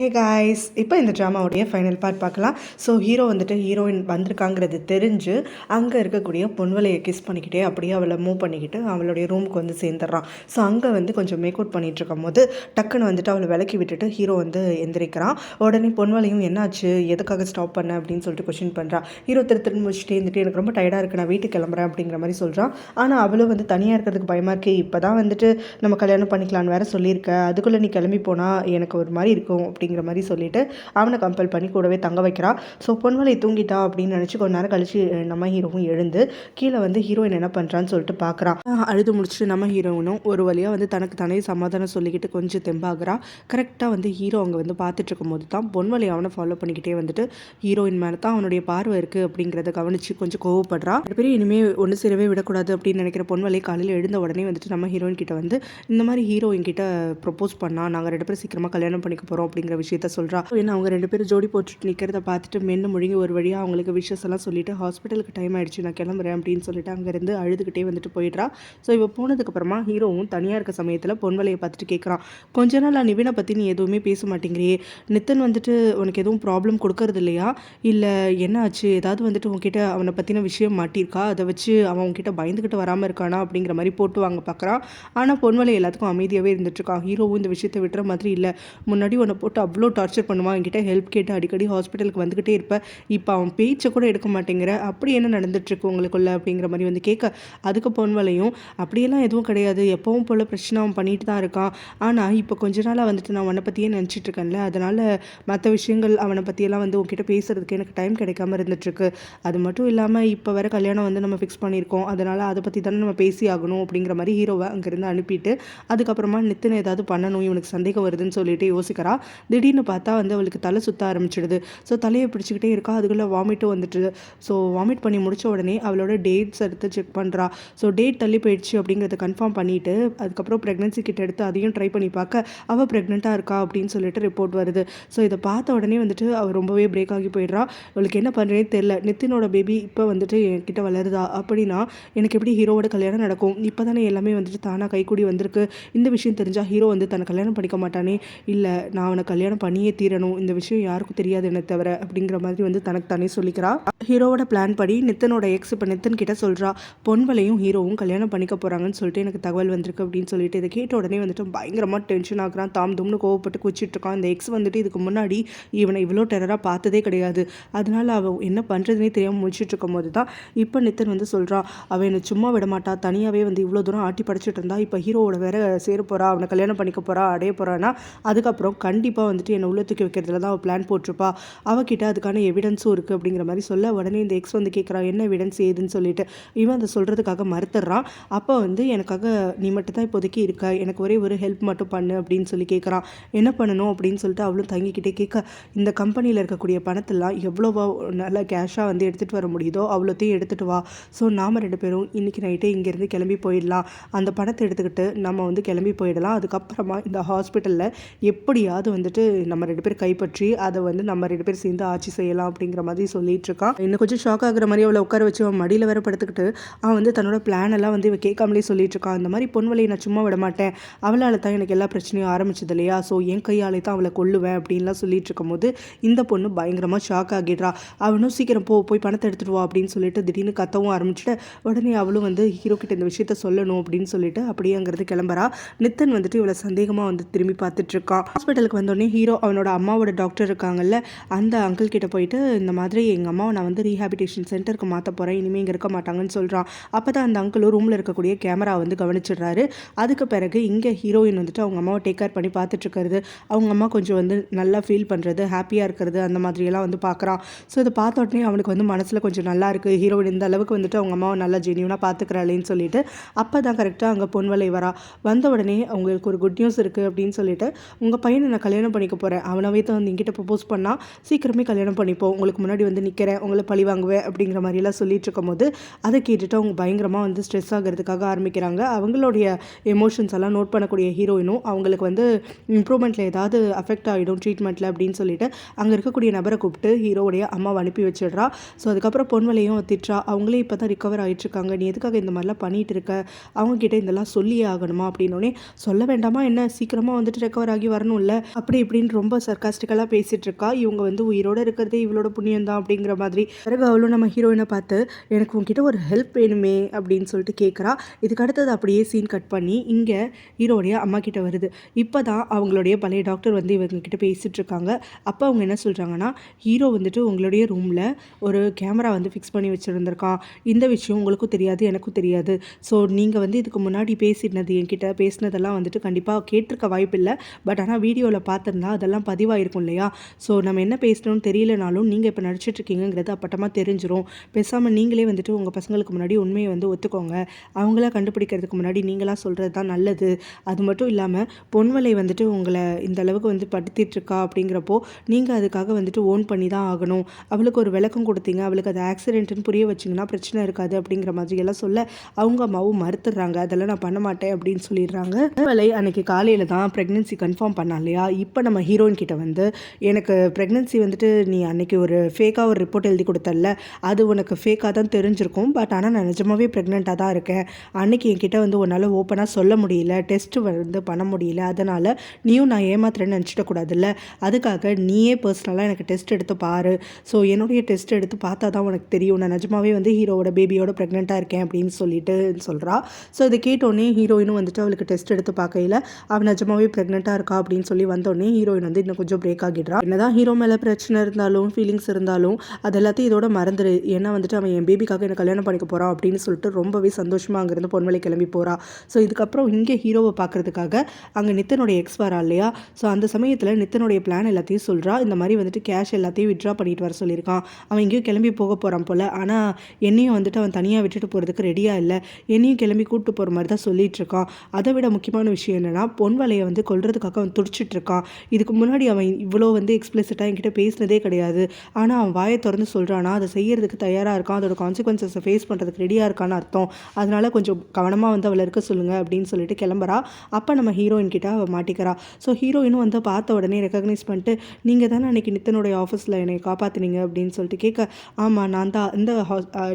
Hey guys, இப்போ இந்த ட்ராமாவுடைய final part பார்க்கலாம். ஸோ ஹீரோ வந்துட்டு ஹீரோயின் வந்திருக்காங்கிறது தெரிஞ்சு அங்கே இருக்கக்கூடிய பொன்வலையை கிஸ் பண்ணிக்கிட்டே அப்படியே அவளை மூவ் பண்ணிக்கிட்டு அவளுடைய ரூமுக்கு வந்து சேர்ந்துடுறான். ஸோ அங்கே வந்து கொஞ்சம் மேக் அவுட் பண்ணிகிட்டு இருக்கும் போது டக்குன்னு வந்துட்டு அவளை விலக்கி விட்டுட்டு ஹீரோ வந்து எந்திரிக்கிறான். உடனே பொன்வலையும் என்னாச்சு, எதுக்காக ஸ்டாப் பண்ண அப்படின்னு சொல்லிட்டு கொஷின் பண்ணுறான். ஹீரோ திரும்ப முடிச்சுட்டே இருந்துட்டு எனக்கு ரொம்ப டயர்டாக இருக்குது, நான் வீட்டுக்கு கிளம்புறேன் அப்படிங்கிற மாதிரி சொல்கிறான். ஆனால் அவளும் வந்து தனியாக இருக்கிறதுக்கு பயமாக இருக்கே, இப்போ தான் வந்துட்டு நம்ம கல்யாணம் பண்ணிக்கலான்னு வேற சொல்லியிருக்க, அதுக்குள்ளே நீ கிளம்பி போனால் எனக்கு ஒரு மாதிரி இருக்கும் அப்படிங்கிற மாதிரி சொல்லிட்டு அவனை கம்பல் பண்ணி கூடவே தங்க வைக்கிறான். ஸோ பொன்வலை தூங்கிட்டா அப்படின்னு நினச்சி கொஞ்ச நேரம் கழிச்சு நம்ம ஹீரோவும் எழுந்து கீழே வந்து ஹீரோயின் என்ன பண்ணுறான்னு சொல்லிட்டு பார்க்குறான். அழுது முடிச்சுட்டு நம்ம ஹீரோயினும் ஒரு வழியாக வந்து தனக்கு தானே சமாதானம் சொல்லிக்கிட்டு கொஞ்சம் தெம்பாகிறா. கரெக்டாக வந்து ஹீரோ அங்கே வந்து பார்த்துட்டு இருக்கும்போது தான் பொன்வலை அவனை ஃபாலோ பண்ணிக்கிட்டே வந்துட்டு ஹீரோயின் மேலே தான் அவனுடைய பார்வை இருக்குது அப்படிங்கிறத கவனித்து கொஞ்சம் கோவப்படுறா. பெரிய இனிமேல் ஒன்று சேரவே விடக்கூடாது அப்படின்னு நினைக்கிற பொன்வலை காலையில் எழுந்த உடனே வந்துட்டு நம்ம ஹீரோயின் கிட்ட வந்து இந்த மாதிரி ஹீரோயின் கிட்ட ப்ரொப்போஸ் பண்ணால் நாங்கள் 2 பேரும் சீக்கிரமாக கல்யாணம் பண்ணிக்க போகிறோம் அப்படிங்கிற விஷயத்த சொல்கிறா. ஏன்னா அவங்க 2 பேரும் ஜோடி போட்டுட்டு நிற்கிறத பார்த்துட்டு மென்னு முழுங்கி ஒரு வழியாக அவங்களுக்கு விஷஸ் எல்லாம் சொல்லிட்டு ஹாஸ்பிட்டலுக்கு டைம் ஆகிடுச்சு, நான் கிளம்புறேன் அப்படின்னு சொல்லிட்டு அங்கேருந்து அழுதுகிட்டே வந்துட்டு போயிடுறா. ஸோ இப்போ போனதுக்கப்புறமா ஹீரோவும் தனியாக இருக்க சமயத்தில் பொன்வலையை பார்த்துட்டு கேட்குறான், கொஞ்ச நாள் நிவினை பற்றி நீ எதுவுமே பேச மாட்டேங்கிறியே, நித்தன் வந்துட்டு உனக்கு எதுவும் ப்ராப்ளம் கொடுக்கறது இல்லையா, இல்லை என்ன ஆச்சு, ஏதாவது வந்துட்டு உங்ககிட்ட அவனை பற்றின விஷயம் மாட்டியிருக்கா, அதை வச்சு அவன் உங்ககிட்ட பயந்துக்கிட்டு வராமல் இருக்கானா அப்படிங்கிற மாதிரி போட்டு வாங்க பார்க்குறான். ஆனால் பொன்வலை எல்லாத்துக்கும் அமைதியாகவே இருந்துட்டுருக்கான். ஹீரோவும் இந்த விஷயத்தை விட்டுற மாதிரி இல்லை, முன்னாடி உன்னை போட்டு அவ்வளோ டார்ச்சர் பண்ணுவான், என்கிட்ட ஹெல்ப் கேட்டு அடிக்கடி ஹாஸ்பிட்டலுக்கு வந்துக்கிட்டே இருப்பேன், இப்போ அவன் பேச்சை கூட எடுக்க மாட்டேங்கிற, அப்படி என்ன நடந்துட்டுருக்கு உங்களுக்குள்ள அப்படிங்கிற மாதிரி வந்து கேட்க, அதுக்கு பொன்வலையும் அப்படியெல்லாம் எதுவும் கிடையாது, எப்பவும் போல் பிரச்சனை அவன் பண்ணிட்டு தான் இருக்கான், ஆனால் இப்போ கொஞ்ச நாளாக வந்துட்டு நான் அவனை பற்றியே நினச்சிட்ருக்கேன்ல, அதனால் மற்ற விஷயங்கள் அவனை பற்றியெல்லாம் வந்து உங்ககிட்ட பேசுகிறதுக்கு எனக்கு டைம் கிடைக்காம இருந்துகிட்ருக்கு, அது மட்டும் இல்லாமல் இப்போ வர கல்யாணம் வந்து நம்ம ஃபிக்ஸ் பண்ணியிருக்கோம், அதனால் அதை பற்றி தானே நம்ம பேசி ஆகணும் அப்படிங்கிற மாதிரி ஹீரோவை அங்கேருந்து அனுப்பிட்டு அதுக்கப்புறமா நித்தினை ஏதாவது பண்ணணும், இவனுக்கு சந்தேகம் வருதுன்னு சொல்லிட்டு யோசிக்கிறா. திடீர்னு பார்த்தா வந்து அவளுக்கு தலை சுற்ற ஆரம்பிச்சிடுது. ஸோ தலையை பிடிச்சிக்கிட்டே இருக்கா, அதுக்குள்ளே வாமிட்டும் வந்துட்டு. ஸோ வாமிட் பண்ணி முடித்த உடனே அவளோட டேட்ஸ் எடுத்து செக் பண்ணுறா. ஸோ டேட் தள்ளி போயிடுச்சு அப்படிங்கிறத கன்ஃபார்ம் பண்ணிவிட்டு அதுக்கப்புறம் ப்ரெக்னன்சி கிட்ட எடுத்து அதையும் ட்ரை பண்ணி பார்க்க அவள் ப்ரெக்னெண்ட்டாக இருக்கா அப்படின்னு சொல்லிட்டு ரிப்போர்ட் வருது. ஸோ இதை பார்த்த உடனே வந்துட்டு அவள் ரொம்பவே பிரேக் ஆகி போயிடுறா. அவளுக்கு என்ன பண்ணுறேனே தெரில, நித்தினோட பேபி இப்போ வந்துட்டு என்கிட்ட வளருதா அப்படின்னா எனக்கு எப்படி ஹீரோவோட கல்யாணம் நடக்கும், இப்போ தானே எல்லாமே வந்துட்டு தானாக கைக்கூடி வந்திருக்கு, இந்த விஷயம் தெரிஞ்சால் ஹீரோ வந்து தன்னை கல்யாணம் பண்ணிக்க மாட்டானே, இல்லை நான் அவனை கல்யாணம் பண்ணியே தீரணும், இந்த விஷயம் யாருக்கும் தெரியாது என்ன தவிர அப்படிங்கிற மாதிரி வந்து தனக்கு தானே சொல்லிக்கிறா. ஹீரோவோட பிளான் படி நித்தனோட எக்ஸ் இப்போ நித்தன் கிட்ட சொல்கிறா, பொன்வலையும் ஹீரோவும் கல்யாணம் பண்ணிக்க போகிறாங்கன்னு சொல்லிட்டு எனக்கு தகவல் வந்திருக்கு அப்படின்னு சொல்லிட்டு இதை கேட்ட உடனே வந்துட்டு பயங்கரமாக டென்ஷன் ஆகுறான். தாம் தும்னு கோவப்பட்டு குச்சிட்டு இருக்கான். இந்த எக்ஸ் வந்துட்டு இதுக்கு முன்னாடி இவனை இவ்வளோ டெரராக பார்த்ததே கிடையாது, அதனால அவன் என்ன பண்ணுறதுனே தெரியாமல் முடிச்சுட்டு இருக்கும் போது தான் இப்போ நித்தன் வந்து சொல்கிறான், அவன் என்னை சும்மா விட மாட்டா, தனியாகவே வந்து இவ்வளோ தூரம் ஆட்டி படைச்சிட்டு இருந்தா, இப்போ ஹீரோவோட வேற சேர போகிறா, அவனை கல்யாணம் பண்ணிக்க போகிறா, அடைய போகிறான்னா அதுக்கப்புறம் கண்டிப்பாக வந்துட்டு என்னை உள்ள தூக்கி வைக்கிறதுல தான் அவள் பிளான் போட்டிருப்பா, அவகிட்ட அதுக்கான எவிடன்ஸும் இருக்குது அப்படிங்கிற மாதிரி சொல்ல உடனே இந்த எக்ஸ் வந்து கேட்குறான், என்ன எவிடன்ஸ் ஏதுன்னு சொல்லிட்டு இவன் அதை சொல்கிறதுக்காக மறுத்துடுறான். அப்போ வந்து எனக்காக நீ மட்டும் தான் இப்போதைக்கு இருக்க, எனக்கு ஒரே ஒரு ஹெல்ப் மட்டும் பண்ணு அப்படின்னு சொல்லி கேட்குறான். என்ன பண்ணணும் அப்படின்னு சொல்லிட்டு அவளும் தங்கிக்கிட்டே கேட்க, இந்த கம்பெனியில் இருக்கக்கூடிய பணத்தெல்லாம் எவ்வளோவா நல்லா கேஷாக வந்து எடுத்துகிட்டு வர முடியுதோ அவ்வளோத்தையும் எடுத்துகிட்டு வா, ஸோ நாம் 2 பேரும் இன்றைக்கி நைட்டே இங்கேருந்து கிளம்பி போயிடலாம், அந்த பணத்தை எடுத்துக்கிட்டு நம்ம வந்து கிளம்பி போயிடலாம், அதுக்கப்புறமா இந்த ஹாஸ்பிட்டலில் எப்படியாவது வந்துட்டு நம்ம 2 பேர் கைப்பற்றி அதை வந்து நம்ம 2 பேர் சேர்ந்து ஆட்சி செய்யலாம் அப்படிங்கிற மாதிரி சொல்லிட்டு இருக்கான். இன்னும் கொஞ்சம் ஷாக் ஆகுற மாதிரி அவளை உட்கார வச்சு அவன் மடியில் வேற படுத்துக்கிட்டு அவன் வந்து தன்னோட பிளான் எல்லாம் வந்து இவன் கேட்காமலே சொல்லிட்டு இருக்கான். இந்த மாதிரி பொன்வலையை நான் சும்மா விட மாட்டேன், அவளால் தான் எனக்கு எல்லா பிரச்சனையும் ஆரம்பிச்சது இல்லையா, ஸோ என் கையாலே தான் அவளை கொல்லுவேன் அப்படின்லாம் சொல்லிட்டு இருக்கும்போது இந்த பொண்ணு பயங்கரமாக ஷாக் ஆகிடுறா. அவனும் சீக்கிரம் போய் பணத்தை எடுத்துட்டு வா அப்படின்னு சொல்லிட்டு திடீர்னு கத்தவும் ஆரம்பிச்சுட்டு உடனே அவளும் வந்து ஹீரோ கிட்ட இந்த விஷயத்த சொல்லணும் அப்படின்னு சொல்லிட்டு அப்படியே அங்கிறது கிளம்புறா. நித்தன் வந்துட்டு இவளை சந்தேகமாக வந்து திரும்பி பார்த்துட்டு இருக்கான். ஹாஸ்பிட்டலுக்கு வந்தோடனே ஹீரோ அவனோட அம்மாவோட டாக்டர் இருக்காங்கல்ல அந்த அங்கிள் கிட்ட போயிட்டு இந்த மாதிரி எங்கள் அம்மாவை நான் வந்து ரீஹாபிலிட்டேஷன் சென்டருக்கு மாற்ற போகிறேன், இனிமேல் இங்கே இருக்க மாட்டாங்கன்னு சொல்கிறான். அப்போ தான் அந்த அங்கிளும் ரூமில் இருக்கக்கூடிய கேமரா வந்து கவனிச்சிடுறாரு. அதுக்கு பிறகு இங்கே ஹீரோயின் வந்துட்டு அவங்க அம்மாவை டேக் கேர் பண்ணி பார்த்துட்ருக்கிறது, அவங்க அம்மா கொஞ்சம் வந்து நல்லா ஃபீல் பண்ணுறது, ஹாப்பியாக இருக்கிறது, அந்த மாதிரியெல்லாம் வந்து பார்க்குறான். ஸோ இதை பார்த்த உடனே அவனுக்கு வந்து மனசில் கொஞ்சம் நல்லா இருக்குது, ஹீரோயின் இந்த அளவுக்கு வந்துட்டு அவங்க அம்மாவை நல்லா ஜென்யூனாக பார்த்துக்கிறாளேன்னு சொல்லிட்டு அப்போ தான் கரெக்டாக அங்கே பொன்வலை வரா. வந்த உடனே அவங்களுக்கு ஒரு குட் நியூஸ் இருக்குது அப்படின்னு சொல்லிட்டு, உங்கள் பையனை நான் கல்யாணம் பண்ணிக்க போகிறேன், அவனவே தான் வந்து என்கிட்ட ப்ரப்போஸ் பண்ணால் சீக்கிரமே கல்யாணம் பண்ணிப்போம், உங்களுக்கு முன்னாடி வந்து நிற்கிறேன், உங்களை பழி வாங்குவேன் அப்படிங்கிற மாதிரிலாம் சொல்லிட்டு இருக்கும் போது அதை கேட்டுட்டு அவங்க பயங்கரமாக வந்து ஸ்ட்ரெஸ் ஆகிறதுக்காக ஆரம்பிக்கிறாங்க. அவங்களுடைய எமோஷன்ஸ் எல்லாம் நோட் பண்ணக்கூடிய ஹீரோயினும் அவங்களுக்கு வந்து இம்ப்ரூவ்மெண்ட்டில் ஏதாவது அஃபெக்ட் ஆகிடும் ட்ரீட்மெண்ட்டில் அப்படின்னு சொல்லிட்டு அங்கே இருக்கக்கூடிய நபரை கூப்பிட்டு ஹீரோவுடைய அம்மாவை அனுப்பி வச்சிடுறா. ஸோ அதுக்கப்புறம் பொன்வலையும் திட்டுறா, அவங்களே இப்போ தான் ரிகவர் ஆகிட்டுருக்காங்க, நீ எதுக்காக இந்த மாதிரிலாம் பண்ணிகிட்டு இருக்க, அவங்கக்கிட்ட இதெல்லாம் சொல்லியே ஆகணுமா அப்படின்னோடனே, சொல்ல வேண்டாமா என்ன, சீக்கிரமாக வந்துட்டு ரெக்கவர் ஆகி வரணும்ல அப்படி இப்படின்னு ரொம்ப சர்க்காஸ்டிக்கலாக பேசிகிட்டு இருக்கா. இவங்க வந்து உயிரோடு இருக்கிறதே இவளோட புண்ணியம் தான் அப்படிங்கிற மாதிரி. பிறகு அவளும் நம்ம ஹீரோயினை பார்த்து எனக்கு உங்ககிட்ட ஒரு ஹெல்ப் வேணுமே அப்படின்னு சொல்லிட்டு கேட்குறா. இதுக்கு அடுத்தது அப்படியே சீன் கட் பண்ணி இங்கே ஹீரோடைய அம்மா கிட்ட வருது. இப்போ தான் அவங்களுடைய பழைய டாக்டர் வந்து இவங்க கிட்ட பேசிகிட்டு இருக்காங்க. அப்போ அவங்க என்ன சொல்கிறாங்கன்னா, ஹீரோ வந்துட்டு உங்களுடைய ரூமில் ஒரு கேமரா வந்து ஃபிக்ஸ் பண்ணி வச்சுருந்துருக்கான். இந்த விஷயம் உங்களுக்கும் தெரியாது, எனக்கும் தெரியாது. ஸோ நீங்கள் வந்து இதுக்கு முன்னாடி பேசினது என்கிட்ட பேசினதெல்லாம் வந்துட்டு கண்டிப்பாக கேட்டிருக்க வாய்ப்பில்லை. பட் ஆனால் வீடியோவில் பார்த்துருந்தா அதெல்லாம் பதிவாயிருக்கும் இல்லையா? ஸோ நம்ம என்ன பேசணும்னு தெரியலனாலும் நீங்கள் இப்போ நடிச்சிட்ருக்கீங்கிறது அப்பட்டமாக தெரிஞ்சிடும். பேசாமல் நீங்களே வந்துட்டு உங்கள் பசங்களுக்கு முன்னாடி உண்மையை வந்து ஒத்துக்கோங்க. அவங்களா கண்டுபிடிக்கிறதுக்கு முன்னாடி நீங்களாக சொல்கிறது தான் நல்லது. அது மட்டும் இல்லாமல் பொன்வலை வந்துட்டு உங்களை இந்த அளவுக்கு வந்து படுத்திட்டுருக்கா அப்படிங்கிறப்போ நீங்கள் அதுக்காக வந்துட்டு ஓன் பண்ணி தான் ஆகணும். அவளுக்கு ஒரு விளக்கம் கொடுத்தீங்க, அவளுக்கு அது ஆக்சிடென்ட்னு புரிய வச்சிங்கன்னா பிரச்சனை இருக்காது அப்படிங்கிற மாதிரி எல்லாம் சொல்ல அவங்க அம்மாவும் மறுத்துடுறாங்க. அதெல்லாம் நான் பண்ண மாட்டேன் அப்படின்னு சொல்லிடுறாங்க. பொன்வலை அன்னைக்கு காலையில் தான் ப்ரெக்னென்சி கன்ஃபார்ம் பண்ணா இல்லையா? இப்போ நம்ம ஹீரோயின் கிட்ட வந்து எனக்கு ப்ரெக்னென்சி வந்துட்டு நீ அன்னைக்கு ஒரு ஃபேக்காக ஒரு ரிப்போர்ட் எழுதி கொடுத்தல, அது உனக்கு ஃபேக்காக தான் தெரிஞ்சிருக்கும். பட் ஆனால் நான் நிஜமாவே ப்ரெக்னெண்ட்டாக தான் இருக்கேன். அன்னைக்கு என்கிட்ட வந்து உன்னால் ஓப்பனாக சொல்ல முடியல, டெஸ்ட்டு வந்து பண்ண முடியல. அதனால் நீயும் நான் ஏமாத்துறேன்னு நினச்சிடக்கூடாதுல்ல. அதுக்காக நீயே பர்சனலாக எனக்கு டெஸ்ட் எடுத்து பாரு. ஸோ என்னுடைய டெஸ்ட் எடுத்து பார்த்தா தான் உனக்கு தெரியும் நான் நிஜமாவே வந்து ஹீரோவோட பேபியோட ப்ரெக்னெண்ட்டாக இருக்கேன் அப்படின்னு சொல்லிட்டு சொல்கிறா. ஸோ இதை கேட்டோடனே ஹீரோயினும் வந்துட்டு அவளுக்கு டெஸ்ட் எடுத்து பார்க்கையில் அவள் நிஜமாவே ப்ரெக்னெண்ட்டாக இருக்கா அப்படின்னு சொல்லி வந்தோடனே ஹீரோயின் வந்து இன்னும் கொஞ்சம் பிரேக் ஆகிடுறா. என்னதான் ஹீரோ மேலே பிரச்சனை இருந்தாலும் ஃபீலிங்ஸ் இருந்தாலும் அது எல்லாத்தையும் இதோட மறந்துடு. ஏன்னா வந்துட்டு அவன் என் பேபிக்காக என்ன கல்யாணம் பண்ணிக்க போகிறான் அப்படின்னு சொல்லிட்டு ரொம்பவே சந்தோஷமாக அங்கேருந்து பொன்வலை கிளம்பி போகிறா. ஸோ இதுக்கப்புறம் இங்கே ஹீரோவை பார்க்குறதுக்காக அங்கே நித்தனுடைய எக்ஸ் வரா இல்லையா? ஸோ அந்த சமயத்தில் நித்தனுடைய பிளான் எல்லாத்தையும் சொல்கிறா. இந்த மாதிரி வந்துட்டு கேஷ் எல்லாத்தையும் விட்ரா பண்ணிட்டு வர சொல்லியிருக்கான். அவன் எங்கேயும் கிளம்பி போக போகிறான் போல். ஆனால் என்னையும் வந்துட்டு அவன் தனியாக விட்டுட்டு போகிறதுக்கு ரெடியாக இல்லை. என்னையும் கிளம்பி கூப்பிட்டு போகிற மாதிரி தான் சொல்லிட்டு இருக்கான். அதை விட முக்கியமான விஷயம் என்னென்னா பொன்வலையை வந்து கொல்றதுக்காக அவன் துடிச்சிட்டு இருக்கான். இதுக்கு முன்னாடி அவன் இவ்வளோ வந்து எக்ஸ்பிளிசிட்டாக என்கிட்ட பேசினதே கிடையாது. ஆனால் அவன் வாயை திறந்து சொல்கிறானா அதை செய்யறதுக்கு தயாராக இருக்கான். அதோட கான்சிக்வன்சஸை ஃபேஸ் பண்ணுறதுக்கு ரெடியாக இருக்கான்னு அர்த்தம். அதனால கொஞ்சம் கவனமாக வந்து அவளை இருக்க சொல்லுங்கள் அப்படின்னு சொல்லிட்டு கிளம்புறா. அப்போ நம்ம ஹீரோயின் கிட்ட அவள் மாட்டிக்கிறா. ஸோ ஹீரோயினும் வந்து பார்த்த உடனே ரெக்கக்னைஸ் பண்ணிட்டு நீங்கள் தானே அன்றைக்கி நித்தனுடைய ஆஃபீஸில் என்னை காப்பாற்றினீங்க அப்படின்னு சொல்லிட்டு கேட்க, ஆமாம் நான் தான் இந்த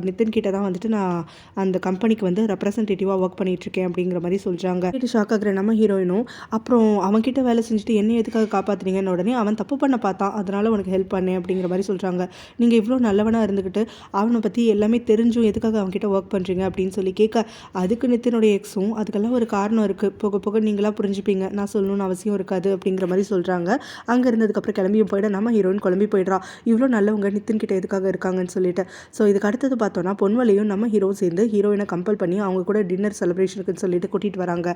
நித்தின் கிட்ட தான் வந்துட்டு நான் அந்த கம்பெனிக்கு வந்து ரெப்ரசன்டேட்டிவாக ஒர்க் பண்ணிகிட்ருக்கேன் அப்படிங்கிற மாதிரி சொல்கிறாங்க. கேட்டு ஷாக் ஆகிற நம்ம ஹீரோயினும் அப்புறம் அவன்கிட்ட வேலை செஞ்சுட்டு என்ன எதுக்காக காப்பாற்றுறீங்கன்னு உடனே அவன் தப்பு பண்ண பார்த்தான், அதனால் உனக்கு ஹெல்ப் பண்ணேன் அப்படிங்கிற மாதிரி சொல்கிறாங்க. நீங்கள் இவ்வளோ நல்லவனாக இருந்துக்கிட்டு அவனை பற்றி எல்லாமே தெரிஞ்சும் எதுக்காக அவன்கிட்ட ஒர்க் பண்ணுறீங்க அப்படின்னு சொல்லி கேட்க, அதுக்கு நித்தினுடைய எக்ஸும் அதுக்கெல்லாம் ஒரு காரணம் இருக்குது, போக போக நீங்களாக புரிஞ்சுப்பீங்க, நான் சொல்லணும்னு அவசியம் இருக்காது அப்படிங்கிற மாதிரி சொல்கிறாங்க. அங்கே இருந்ததுக்கப்புறம் கிளம்பியும் போயிட நம்ம ஹீரோயின் குழம்பி போயிடுறா. இவ்வளோ நல்லவங்க நித்தின் கிட்ட எதுக்காக இருக்காங்கன்னு சொல்லிட்டு. ஸோ இதுக்கு அடுத்தது பார்த்தோன்னா பொன்வலையும் நம்ம ஹீரோ சேர்ந்து ஹீரோயினை கம்பல் பண்ணி அவங்க கூட டின்னர் செலிப்ரேஷனுக்குன்னு சொல்லிட்டு கூட்டிகிட்டு வராங்க.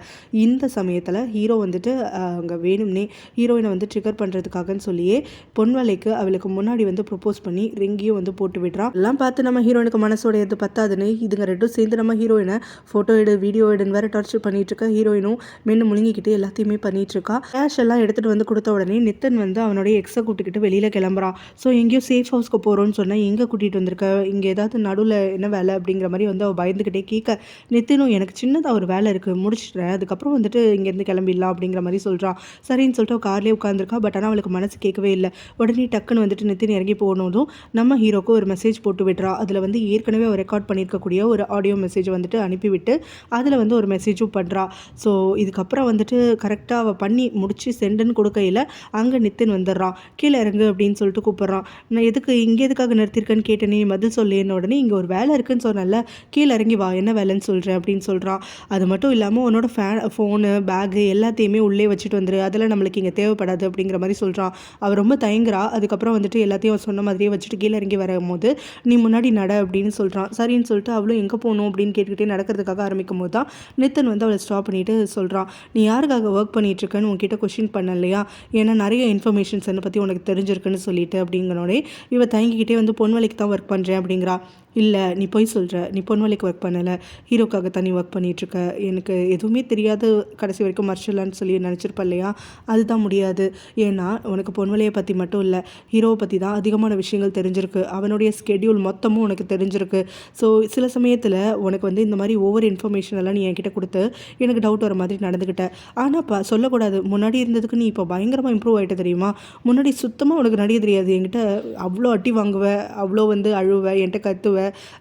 இந்த சமயத்தில் ஹீரோ வந்துட்டு அங்கே வேணும்னே ஹீரோயினை வந்து ட்ரிகர் பண்ணுறதுக்காகன்னு சொல்லியே பொன்வலைக்கு அவளுக்கு முன்னாடி வந்து ப்ரொப்போஸ் பண்ணி ரிங்கியும் வந்து போட்டு விடுறான். எல்லாம் பார்த்து நம்ம ஹீரோயினுக்கு மனசோட எது பத்தாதுன்னு இதுங்க ரெண்டும் சேர்ந்து நம்ம ஹீரோயினை ஃபோட்டோ எடு வீடியோ எடுன்னு வேறு டார்ச்சர் பண்ணிட்டு இருக்க. ஹீரோயினும் மென்னு முழுங்கிக்கிட்டு எல்லாத்தையுமே பண்ணிட்டு இருக்கா. கேஷ் எல்லாம் எடுத்துகிட்டு வந்து கொடுத்த உடனே நித்தன் வந்து அவனுடைய எக்ஸை கூட்டிக்கிட்டு வெளியில் கிளம்புறான். ஸோ எங்கேயோ சேஃப் ஹவுஸ்க்கு போகிறோன்னு சொன்னால் எங்கே கூட்டிகிட்டு வந்திருக்க, இங்கே ஏதாவது நடுவில் என்ன வேலை அப்படிங்கிற மாதிரி வந்து அவள் பயந்துக்கிட்டே கேட்க, நித்தினும் எனக்கு சின்னதாக ஒரு வேலை இருக்குது முடிச்சிடுறேன், அதுக்கப்புறம் வந்துட்டு இங்கேருந்து கிளம்பிடலாம் அப்படிங்கிற மாதிரி சொல்கிறான். சரின்னு சொல்லிட்டு அவள் கார்லேயே உட்காந்துருக்கா. பட் ஆனால் அவளுக்கு மனசு கேட்கவே இல்லை. உடனே டக்குன்னு வந்துட்டு நித்தின் இறங்கி போனதும் நம்ம ஹீரோக்கு ஒரு மெசேஜ் போட்டு விடுறா. அதில் வந்து ஏற்கனவே அவர் ரெக்கார்ட் பண்ணியிருக்கக்கூடிய ஒரு ஆடியோ மெசேஜ் வந்துட்டு அனுப்பிவிட்டு அதில் வந்து ஒரு மெசேஜும் பண்ணுறா. ஸோ இதுக்கப்புறம் வந்துட்டு கரெக்டாக அவள் பண்ணி முடிச்சு சென்டுன்னு கொடுக்கையில் அங்கே நித்தின் வந்துடுறான். கீழே இறங்கு அப்படின்னு சொல்லிட்டு கூப்பிட்றான். நான் எதுக்காக நிறுத்திருக்கேன்னு கேட்டேனே பதில் சொல்லேன்னு உடனே இங்கே ஒரு வேலை இருக்குன்னு சொன்னல, கீழே இறங்கி வா, என்ன வேலைன்னு சொல்கிறேன் அப்படின்னு சொல்கிறான். அது மட்டும் இல்லாமல் உன்னோட ஃபோனு பேகு எல்லாத்தையுமே உள்ளே வச்சுட்டு வந்துரு, அதெல்லாம் நம்மளுக்கு இங்கே தேவைப்படாது அப்படிங்கிற மாதிரி சொல்கிறான். அவள் ரொம்ப தயங்குறா. அதுக்கப்புறம் வந்துட்டு எல்லாத்தையும் அவள் சொன்ன மாதிரியே வச்சுட்டு கீழே இறங்கி வரும்போது நீ முன்னாடி நட அப்படின்னு சொல்கிறான். சரின்னு சொல்லிட்டு அவளும் எங்கே போகணும் அப்படின்னு கேட்டுக்கிட்டே நடக்கிறதுக்காக ஆரம்பிக்கும் போது தான் நித்தன் வந்து அவளை ஸ்டாப் பண்ணிட்டு சொல்கிறான். நீ யாருக்காக ஒர்க் பண்ணிகிட்ருக்கன்னு உங்ககிட்ட கொஸ்டின் பண்ண இல்லையா, ஏன்னா நிறைய இன்ஃபர்மேஷன்ஸ் என்னை பற்றி உனக்கு தெரிஞ்சிருக்குன்னு சொல்லிட்டு அப்படிங்கிறனோடே இவ தயங்கிக்கிட்டே வந்து பொன்வலைக்கு தான் ஒர்க் பண்ணுறேன் அப்படிங்கிறா. இல்லை நீ போய் சொல்கிற, நீ பொன்வலைக்கு ஒர்க் பண்ணலை, ஹீரோக்காக தனி ஒர்க் பண்ணிகிட்ருக்க, எனக்கு எதுவுமே தெரியாது கடைசி வரைக்கும் மர்ஷலான்னு சொல்லி நினச்சிருப்ப இல்லையா, அதுதான் முடியாது. ஏன்னா உனக்கு பொன்வலையை பற்றி மட்டும் இல்லை, ஹீரோவை பற்றி தான் அதிகமான விஷயங்கள் தெரிஞ்சிருக்கு, அவனுடைய ஸ்கெடியூல் மொத்தமும் உனக்கு தெரிஞ்சிருக்கு. ஸோ சில சமயத்தில் உனக்கு வந்து இந்த மாதிரி ஓவர் இன்ஃபர்மேஷன் எல்லாம் நீ என்கிட்ட கொடுத்து எனக்கு டவுட் வர மாதிரி நடந்துக்கிட்ட. ஆனால் சொல்லக்கூடாது, முன்னாடி இருந்ததுக்கு நீ இப்போ பயங்கரமாக இம்ப்ரூவ் ஆகிட்ட தெரியுமா. முன்னாடி சுத்தமாக உனக்கு நடிக்க தெரியாது, என்கிட்ட அவ்வளோ அட்டி வாங்குவ, அவ்வளோ வந்து அழுவ, என்கிட்ட கத்துவ,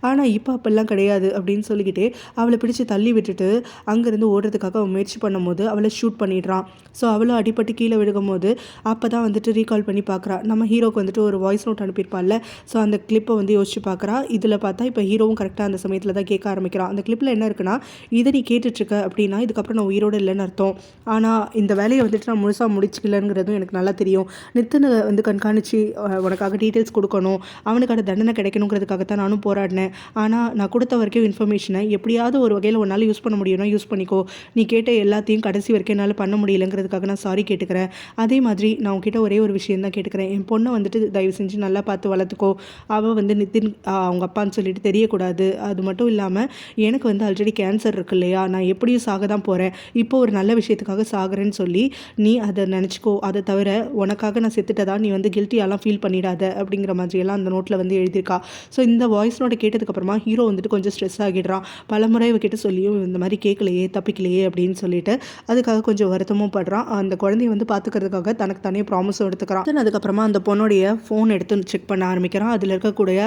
ஆனால் இப்போ அப்பெல்லாம் கிடையாது அப்படின்னு சொல்லிக்கிட்டே அவளை பிடிச்சி தள்ளி விட்டுட்டு அங்கேருந்து ஓடுறதுக்காக அவன் முயற்சி பண்ணும்போது அவளை ஷூட் பண்ணிடுறான். ஸோ அவளும் அடிப்பட்டு கீழே விட விழுகும்போது அப்போ தான் வந்துட்டு ரீகால் பண்ணி பார்க்குறா. நம்ம ஹீரோக்கு வந்துட்டு ஒரு வாய்ஸ் நோட் அனுப்பியிருப்பாள்ல. ஸோ அந்த கிளிப்பை வந்து யோசிச்சு பார்க்குறா. இதில் பார்த்தா இப்போ ஹீரோவும் கரெக்டாக அந்த சமயத்தில் தான் கேட்க ஆரம்பிக்கிறான். அந்த கிளிப்பில் என்ன இருக்குன்னா, இதை நீ கேட்டுட்ருக்க அப்படின்னா இதுக்கப்புறம் நான் உயிரோடு இல்லைன்னு அர்த்தம். ஆனால் இந்த வேலையை வந்துட்டு நான் முழுசாக முடிச்சிக்கலங்கிறதும் எனக்கு நல்லா தெரியும். நித்தனை வந்து கண்காணித்து உனக்காக டீட்டெயில்ஸ் கொடுக்கணும், அவனுக்கான தண்டனை கிடைக்கணுங்கிறதுக்காக தான் நானும் போராடினேன். ஆனால் நான் கொடுத்த வரைக்கும் இன்ஃபர்மேஷனை எப்படியாவது ஒரு வகையில் உன்னால் யூஸ் பண்ண முடியும்னா யூஸ் பண்ணிக்கோ. நீ கேட்ட எல்லாத்தையும் கடைசி வரைக்கும் என்னால் பண்ண முடியலைங்கிறதுக்காக நான் சாரி கேட்டுக்கிறேன். அதே மாதிரி நான் உங்ககிட்ட ஒரே ஒரு விஷயம் தான் கேட்டுக்கிறேன். என் பொண்ணை வந்துட்டு தயவு செஞ்சு நல்லா பார்த்து வளர்த்துக்கோ. அவள் வந்து நிதின் அவங்க அப்பான்னு சொல்லிட்டு தெரியக்கூடாது. அது மட்டும் இல்லாமல் எனக்கு வந்து ஆல்ரெடி கேன்சர் இருக்கு இல்லையா, நான் எப்படியும் சாக தான் போகிறேன். இப்போ ஒரு நல்ல விஷயத்துக்காக சாகிறேன்னு சொல்லி நீ அதை நினச்சிக்கோ. அதை தவிர உனக்காக நான் செத்துட்டதா நீ வந்து கில்ட்டியாலாம் ஃபீல் பண்ணிடாத அப்படிங்கிற மாதிரியெல்லாம் அந்த நோட்டில் வந்து எழுதியிருக்கா. ஸோ இந்த வாய்ஸ் நோட்டை கேட்டதுக்கப்புறமா ஹீரோ வந்துட்டு கொஞ்சம் ஸ்ட்ரெஸ் ஆகிடுறான். பலமுறை இவகிட்ட சொல்லியும் இந்த மாதிரி கேட்கலையே தப்பிக்கலையே அப்படின்னு சொல்லிட்டு அதுக்காக கொஞ்சம் வருத்தமும் படுறான். அந்த குழந்தைய வந்து பார்த்துக்கிறதுக்காக தனக்கு தானே ப்ராமிஸும் எடுத்துக்கிறான். அதுக்கப்புறமா அந்த பொண்ணுடைய ஃபோன் எடுத்து செக் பண்ண ஆரம்பிக்கிறான். அதில் இருக்கக்கூடிய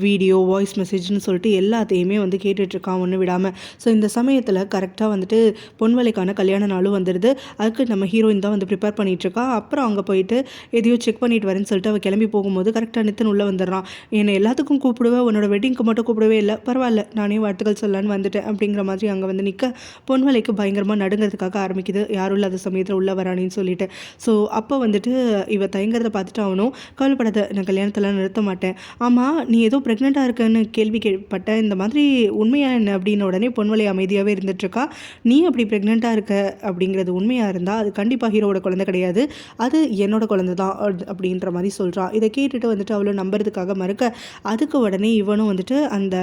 வீடியோ வாய்ஸ் மெசேஜ்னு சொல்லிட்டு எல்லாத்தையுமே வந்து கேட்டுட்ருக்கான் ஒன்று விடாமல். ஸோ இந்த சமயத்தில் கரெக்டாக வந்துட்டு பொன்வலைக்கான கல்யாண நாளும் வந்துடுது. அதுக்கு நம்ம ஹீரோயின் தான் வந்து ப்ரிப்பேர் பண்ணிகிட்ருக்கா. அப்புறம் அங்கே போயிட்டு எதையோ செக் பண்ணிட்டு வரேன்னு சொல்லிட்டு அவள் கிளம்பி போகும்போது கரெக்டாக நித்தன் உள்ளே வந்துடுறான். என்னை எல்லாத்துக்கும் கூப்பிடுவேன், உன்னோட வெட்டிங்க்கு மட்டும் கூப்பிடவே இல்லை, பரவாயில்ல நானே வாழ்த்துக்கள் சொல்லலான்னு வந்துட்டேன் அப்படிங்கிற மாதிரி அங்கே வந்து நிற்க பொன்வலைக்கு பயங்கரமாக நடுங்கிறதுக்காக ஆரம்பிக்குது. யாரும் இல்லாத சமயத்தில் உள்ளே வரானின்னு சொல்லிட்டு. ஸோ அப்போ வந்துட்டு இவ தயங்கிறத பார்த்துட்டு அவனும் கவலைப்படாத, நான் கல்யாணத்தெல்லாம் நிறுத்த மாட்டேன். ஆமாம் நீ ஏதோ ப்ரெக்னெண்ட்டாக இருக்கன்னு கேள்வி கேட்பட்டேன், இந்த மாதிரி உண்மையாக என்ன அப்படின்னு உடனே பொன்வலை அமைதியாகவே இருந்துட்டுருக்கா. நீ அப்படி ப்ரெக்னெண்ட்டாக இருக்க அப்படிங்கிறது உண்மையாக இருந்தால் அது கண்டிப்பாக ஹீரோட குழந்தை கிடையாது, அது என்னோட குழந்தை தான் அப்படின்ற மாதிரி சொல்கிறான். இதை கேட்டுட்டு வந்துட்டு அவளை நம்புறதுக்காக மறுக்க அதுக்கு உடனே இவனும் வந்துட்டு அந்த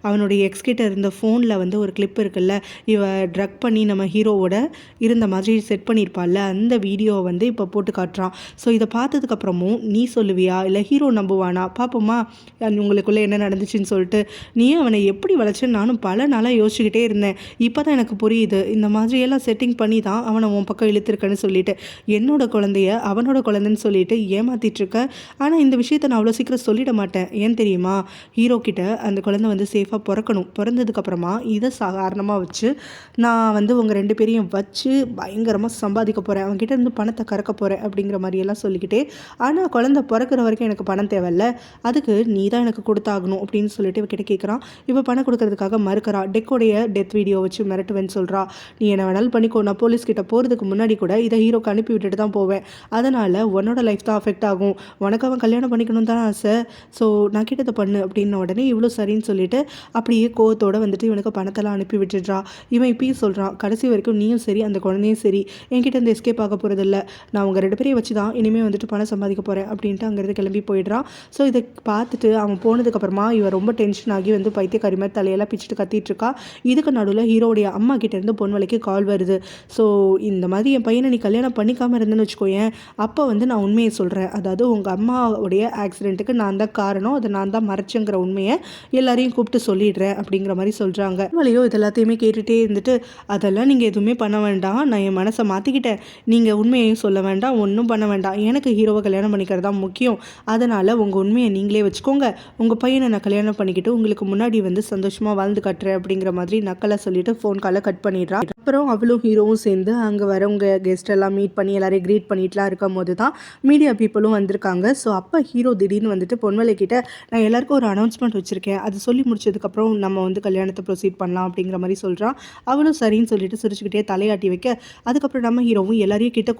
அவனுடைய எக்ஸ்கிட்ட இருந்த ஃபோனில் வந்து ஒரு கிளிப் இருக்குல்ல, இவ ட்ரக் பண்ணி நம்ம ஹீரோவோட இருந்த மாதிரி செட் பண்ணியிருப்பாள்ல, அந்த வீடியோவை வந்து இப்போ போட்டு காட்டுறான். ஸோ இதை பார்த்ததுக்கப்புறமும் நீ சொல்லுவியா இல்லை ஹீரோ நம்புவானா பார்ப்போமா உங்களுக்குள்ளே என்ன நடந்துச்சுன்னு சொல்லிட்டு. நீ அவனை எப்படி வளைச்சேன்னு நானும் பல நாளாக யோசிச்சுக்கிட்டே இருந்தேன். இப்போ தான் எனக்கு புரியுது, இந்த மாதிரியெல்லாம் செட்டிங் பண்ணி தான் அவனை உன் பக்கம் இழுத்துருக்கேன்னு சொல்லிட்டு என்னோட குழந்தைய அவனோட குழந்தைன்னு சொல்லிட்டு ஏமாத்திட்டுருக்க. ஆனால் இந்த விஷயத்தை நான் அவ்வளோ சீக்கிரம் சொல்லிட மாட்டேன். ஏன் தெரியுமா, ஹீரோ கிட்ட அந்த குழந்தை வந்து சேஃபாக பிறக்கணும். பிறந்ததுக்கப்புறமா இதை சாதாரணமாக வச்சு நான் வந்து உங்கள் 2 பேரையும் வச்சு பயங்கரமாக சம்பாதிக்க போகிறேன், அவங்ககிட்ட இருந்து பணத்தை கறக்க போகிறேன் அப்படிங்கிற மாதிரியெல்லாம் சொல்லிக்கிட்டே. ஆனால் குழந்தை பிறக்கிற வரைக்கும் எனக்கு பணம் தேவையில்ல, அதுக்கு நீ தான் எனக்கு கொடுத்தாகணும் அப்படின்னு சொல்லிட்டு இவகிட்ட கேட்குறான். இவ பணம் கொடுக்கறதுக்காக மறுக்கிறா. டெக்கோடைய டெத் வீடியோ வச்சு மிரட்டுவேன்னு சொல்கிறா. நீ என்ன வேணாலும் பண்ணிக்கோ, நான் போலீஸ்கிட்ட போகிறதுக்கு முன்னாடி கூட இதை ஹீரோக்கு அனுப்பி விட்டுட்டு தான் போவேன், அதனால் உன்னோட லைஃப் தான் அஃபெக்ட் ஆகும், உனக்கு அவன் கல்யாணம் பண்ணிக்கணும் தான் ஆசை, ஸோ நான் கிட்டதை பண்ணு அப்படின்ன உடனே இவ்வளோ சரின்னு சொல்லிட்டு அப்படியே கோவத்தோடு வந்துட்டு இவனுக்கு பணத்தெல்லாம் அனுப்பி விட்டுடுறா. இவன் இப்பயும் சொல்கிறான், கடைசி வரைக்கும் நீயும் சரி அந்த குழந்தையும் சரி என்கிட்ட இருந்து எஸ்கேப் ஆக போகிறதில்ல, நான் உங்கள் 2 பேரையும் வச்சு தான் இனிமேல் வந்துட்டு பணம் சம்பாதிக்க போகிறேன் அப்படின்ட்டு அங்கேருந்து கிளம்பி போயிடுறான். ஸோ இதை பார்த்துட்டு அவன் போனதுக்கப்புறமா இவன் ரொம்ப டென்ஷன் ஆகி வந்து பைத்தியக்காரி மாதிரி தலையெல்லாம் பிச்சுட்டு கத்திட்டு இருக்கா. இதுக்கு நடுவில் ஹீரோடைய அம்மா கிட்டேருந்து பொன்வலைக்கு கால் வருது. ஸோ இந்த மாதிரி என் பையனை நீ கல்யாணம் பண்ணிக்காமல் இருந்தேன்னு வச்சுக்கோயேன், அப்போ வந்து நான் உண்மையை சொல்கிறேன், அதாவது உங்கள் அம்மாவுடைய ஆக்சிடென்ட்டுக்கு நான் தான் காரணம், அதை நான் தான் மறைச்சேங்கிற உண்மையை எல்லாரையும் கூப்பிட்டு சொல்லிடுறேன் அப்படிங்கிற மாதிரி சொல்கிறாங்க. பொன்வலையோ இது எல்லாத்தையுமே கேட்டுகிட்டே இருந்துட்டு, அதெல்லாம் நீங்கள் எதுவுமே பண்ண வேண்டாம், நான் என் மனசை மாற்றிக்கிட்டேன், நீங்கள் உண்மையையும் சொல்ல வேண்டாம், ஒன்றும் பண்ண வேண்டாம், எனக்கு ஹீரோவை கல்யாணம் பண்ணிக்கிறது தான் முக்கியம், அதனால் உங்கள் உண்மையை நீங்களே வச்சுக்கோங்க, உங்கள் பையனை நான் கல்யாணம் பண்ணிக்கிட்டு உங்களுக்கு முன்னாடி வந்து சந்தோஷமாக வாழ்ந்து கட்டுறேன் அப்படிங்கிற மாதிரி நக்கலை சொல்லிட்டு ஃபோன் காலை கட் பண்ணிடுறான். அப்புறம் அவளும் ஹீரோவும் சேர்ந்து அங்கே வரவங்க கெஸ்ட் எல்லாம் மீட் பண்ணி எல்லாரையும் க்ரீட் பண்ணிட்டுலாம் இருக்கும் போது தான் மீடியா பீப்புளும் வந்திருக்காங்க. ஸோ அப்போ ஹீரோ திடீர்னு வந்துட்டு பொன்வலை கிட்ட நான் எல்லாருக்கும் ஒரு அனௌன்ஸ்மெண்ட் வச்சுருக்கேன், அது சொல்லி முடிச்சதுக்கப்புறம் நம்ம வந்து கல்யாணத்தை ப்ரொசீட் பண்ணலாம் அப்படிங்கிற மாதிரி சொல்கிறான். அவளும் சரின்னு சொல்லிட்டு சிரிச்சுக்கிட்டே தலையாட்டி வைக்க அதுக்கப்புறம் நம்ம ஹீரோவும் எல்லாரையும் கிட்ட